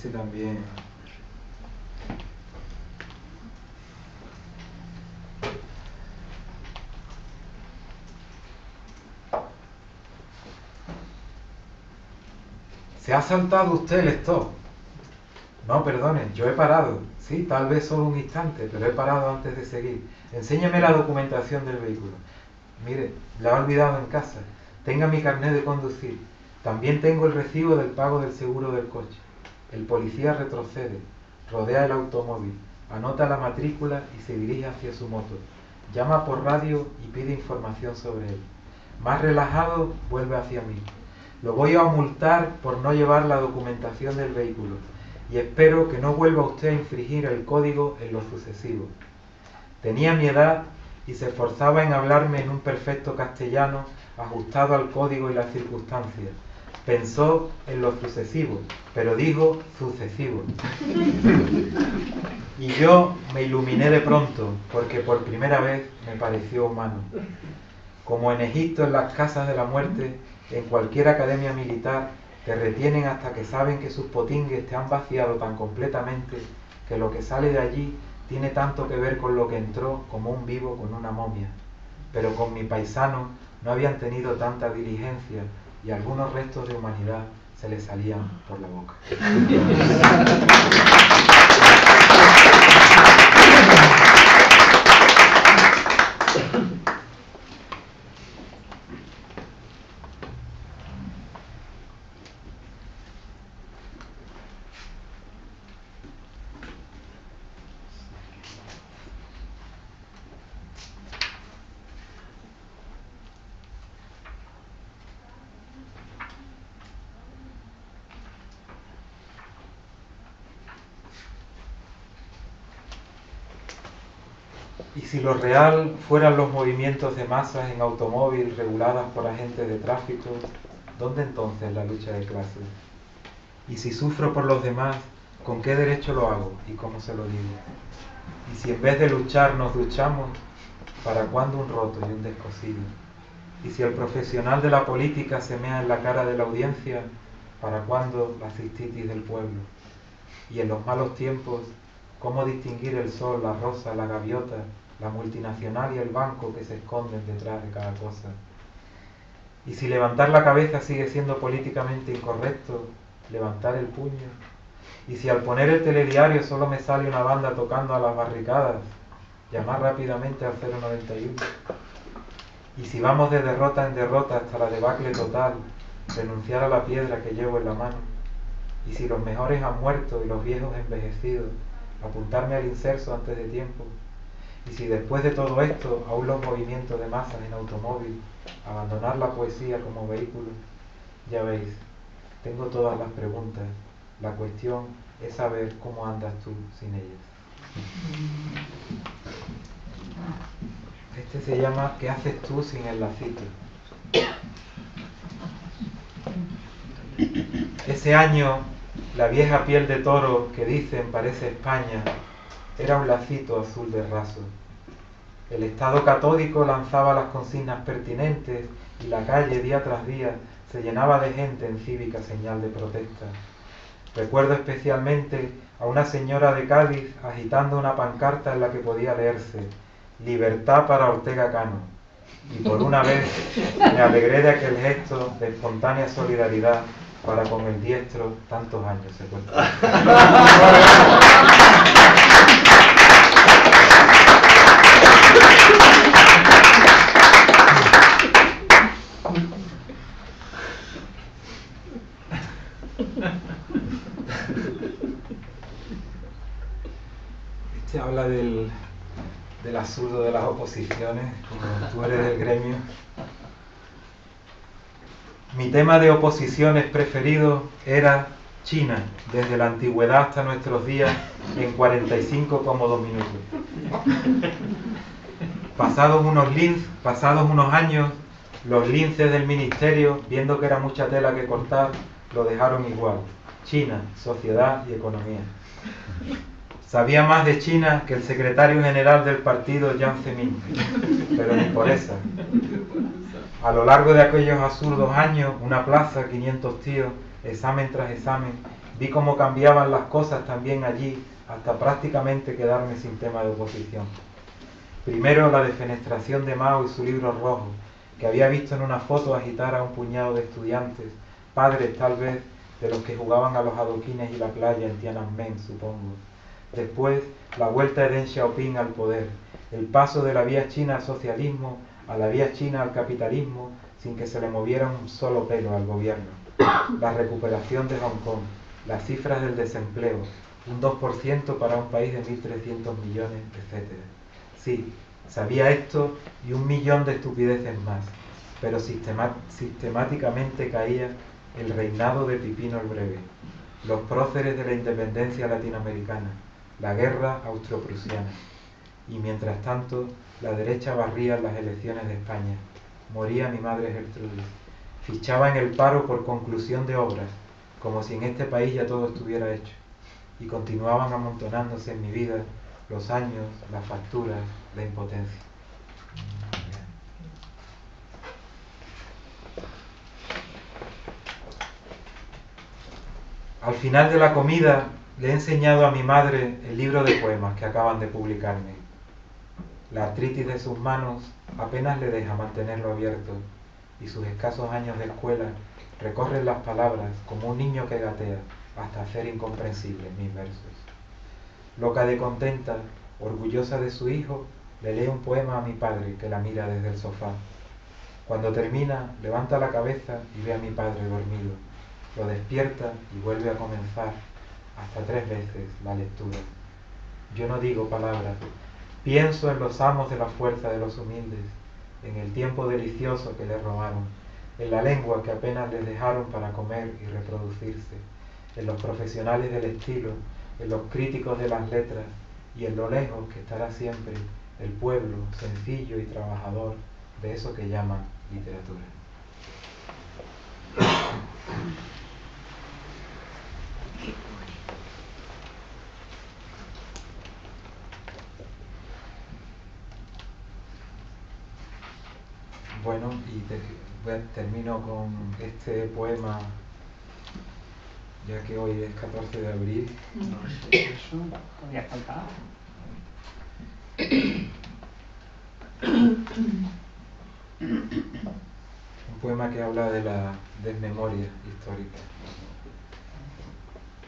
si también... ¿Se ha saltado usted el stop? No, perdone, yo he parado. Sí, tal vez solo un instante, pero he parado antes de seguir. Enséñeme la documentación del vehículo. Mire, la ha olvidado en casa. Tenga mi carnet de conducir. También tengo el recibo del pago del seguro del coche. El policía retrocede, rodea el automóvil, anota la matrícula y se dirige hacia su moto. Llama por radio y pide información sobre él. Más relajado, vuelve hacia mí. Lo voy a multar por no llevar la documentación del vehículo y espero que no vuelva usted a infringir el código en lo sucesivo. Tenía mi edad y se esforzaba en hablarme en un perfecto castellano ajustado al código y las circunstancias. Pensó en lo sucesivo, pero dijo sucesivo. Y yo me iluminé de pronto, porque por primera vez me pareció humano. Como en Egipto, en las casas de la muerte, en cualquier academia militar, te retienen hasta que saben que sus potingues te han vaciado tan completamente que lo que sale de allí tiene tanto que ver con lo que entró como un vivo con una momia. Pero con mi paisano no habían tenido tanta diligencia y algunos restos de humanidad se les salían por la boca. Y si lo real fueran los movimientos de masas en automóvil reguladas por agentes de tráfico, ¿dónde entonces la lucha de clases? Y si sufro por los demás, ¿con qué derecho lo hago y cómo se lo digo? Y si en vez de luchar nos duchamos, ¿para cuándo un roto y un descosido? Y si el profesional de la política se mea en la cara de la audiencia, ¿para cuándo la cistitis del pueblo? Y en los malos tiempos, ¿cómo distinguir el sol, la rosa, la gaviota, la multinacional y el banco que se esconden detrás de cada cosa? Y si levantar la cabeza sigue siendo políticamente incorrecto, levantar el puño. Y si al poner el telediario solo me sale una banda tocando a las barricadas, llamar rápidamente al 091. Y si vamos de derrota en derrota hasta la debacle total, renunciar a la piedra que llevo en la mano. Y si los mejores han muerto y los viejos envejecido, apuntarme al inserso antes de tiempo. Y si después de todo esto, aún los movimientos de masas en automóvil, abandonar la poesía como vehículo. Ya veis, tengo todas las preguntas. La cuestión es saber cómo andas tú sin ellas. Este se llama ¿Qué haces tú sin el lacito? Ese año, la vieja piel de toro que dicen parece España, era un lacito azul de raso. El Estado catódico lanzaba las consignas pertinentes y la calle día tras día se llenaba de gente en cívica señal de protesta. Recuerdo especialmente a una señora de Cádiz agitando una pancarta en la que podía leerse «Libertad para Ortega Cano». Y por una vez me alegré de aquel gesto de espontánea solidaridad para con el diestro tantos años secuestrado. Este habla del absurdo de las oposiciones, como tú eres del gremio. Mi tema de oposiciones preferido era China, desde la antigüedad hasta nuestros días, en 45 cómodos minutos. Pasados unos años, los linces del ministerio, viendo que era mucha tela que cortar, lo dejaron igual. China, sociedad y economía. Sabía más de China que el secretario general del partido, Jiang Zemin, pero ni por esa. A lo largo de aquellos absurdos años, una plaza, 500 tíos, examen tras examen, Vi cómo cambiaban las cosas también allí, hasta prácticamente quedarme sin tema de oposición. Primero la defenestración de Mao y su libro rojo, que había visto en una foto agitar a un puñado de estudiantes, padres tal vez de los que jugaban a los adoquines y la playa en Tiananmen, supongo. Después, la vuelta de Deng Xiaoping al poder, el paso de la vía china al socialismo a la vía china al capitalismo sin que se le moviera un solo pelo al gobierno, la recuperación de Hong Kong, las cifras del desempleo, un 2% para un país de 1.300 millones, etc. Sí, sabía esto y 1.000.000 de estupideces más, pero sistemáticamente caía el reinado de Pipino el Breve, los próceres de la independencia latinoamericana, la guerra austro-prusiana. Y mientras tanto, la derecha barría las elecciones de España. Moría mi madre Gertrudis. Fichaba en el paro por conclusión de obras, como si en este país ya todo estuviera hecho. Y continuaban amontonándose en mi vida los años, las facturas, la impotencia. Al final de la comida le he enseñado a mi madre el libro de poemas que acaban de publicarme. La artritis de sus manos apenas le deja mantenerlo abierto y sus escasos años de escuela recorren las palabras como un niño que gatea hasta hacer incomprensibles mis versos. Loca de contenta, orgullosa de su hijo, le lee un poema a mi padre que la mira desde el sofá. Cuando termina, levanta la cabeza y ve a mi padre dormido. Lo despierta y vuelve a comenzar hasta 3 veces la lectura. Yo no digo palabras. Pienso en los amos de la fuerza de los humildes, en el tiempo delicioso que les robaron, en la lengua que apenas les dejaron para comer y reproducirse, en los profesionales del estilo, en los críticos de las letras y en lo lejos que estará siempre el pueblo sencillo y trabajador de eso que llaman literatura. Bueno, y termino con este poema, ya que hoy es 14 de abril. Eso podría faltar. Un poema que habla de la desmemoria histórica.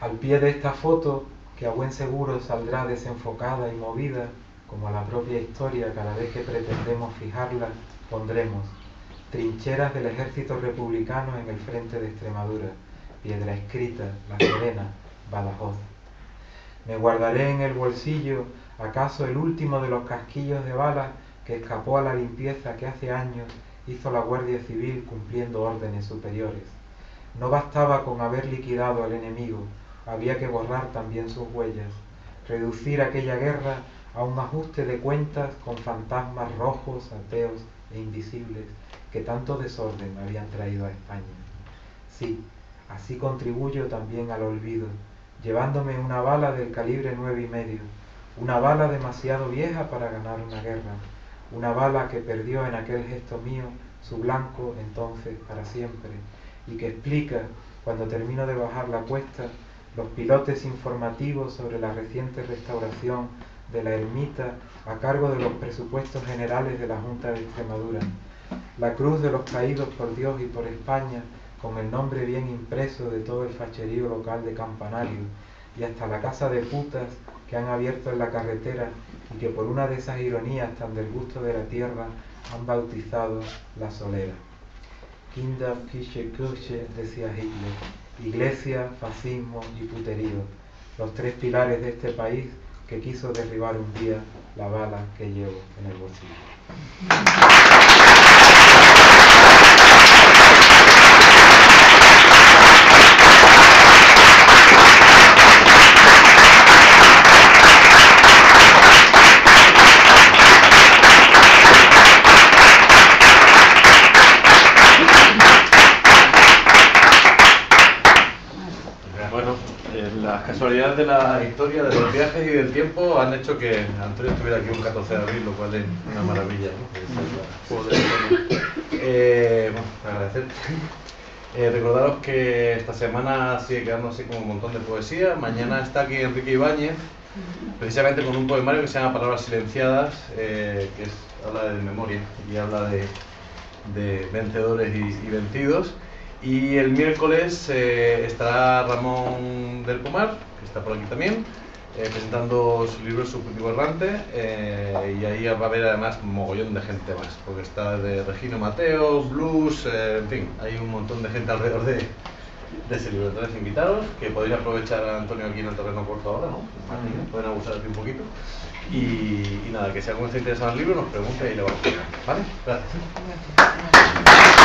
Al pie de esta foto, que a buen seguro saldrá desenfocada y movida, como la propia historia cada vez que pretendemos fijarla, pondremos trincheras del ejército republicano en el frente de Extremadura, Piedra Escrita, La Serena, Badajoz. Me guardaré en el bolsillo acaso el último de los casquillos de balas que escapó a la limpieza que hace años hizo la Guardia Civil cumpliendo órdenes superiores. No bastaba con haber liquidado al enemigo, había que borrar también sus huellas, reducir aquella guerra a un ajuste de cuentas con fantasmas rojos, ateos e invisibles que tanto desorden habían traído a España. Sí, así contribuyo también al olvido, llevándome una bala del calibre 9,5, una bala demasiado vieja para ganar una guerra, una bala que perdió en aquel gesto mío su blanco entonces para siempre, y que explica, cuando termino de bajar la cuesta, los pilotes informativos sobre la reciente restauración de la ermita a cargo de los presupuestos generales de la Junta de Extremadura, la cruz de los caídos por Dios y por España, con el nombre bien impreso de todo el facherío local de Campanario, y hasta la casa de putas que han abierto en la carretera y que por una de esas ironías tan del gusto de la tierra han bautizado La Solera. Kinder, Kirche, Kirche, decía Hitler, iglesia, fascismo y puterío, los 3 pilares de este país que quiso derribar un día la bala que llevo en el bolsillo. Las casualidades de la historia, de los viajes y del tiempo han hecho que Antonio estuviera aquí un 14 de abril, lo cual es una maravilla, ¿no? Bueno, agradecerte. Recordaros que esta semana sigue quedando así como un montón de poesía. Mañana está aquí Enrique Ibáñez, precisamente con un poemario que se llama Palabras silenciadas, habla de memoria y habla de vencedores y vencidos. Y el miércoles estará Ramón del Pomar, que está por aquí también, presentando su libro Subjetivo Errante, y ahí va a haber además un mogollón de gente más, porque está de Regino Mateo, Blues, en fin, hay un montón de gente alrededor de ese libro. Entonces invitaros, que podéis aprovechar a Antonio aquí en el terreno corto ahora, ¿no? Pueden abusar aquí un poquito. Y nada, que si alguno está interesado en el libro nos pregunte y le vamos a explicar, ¿vale? Gracias.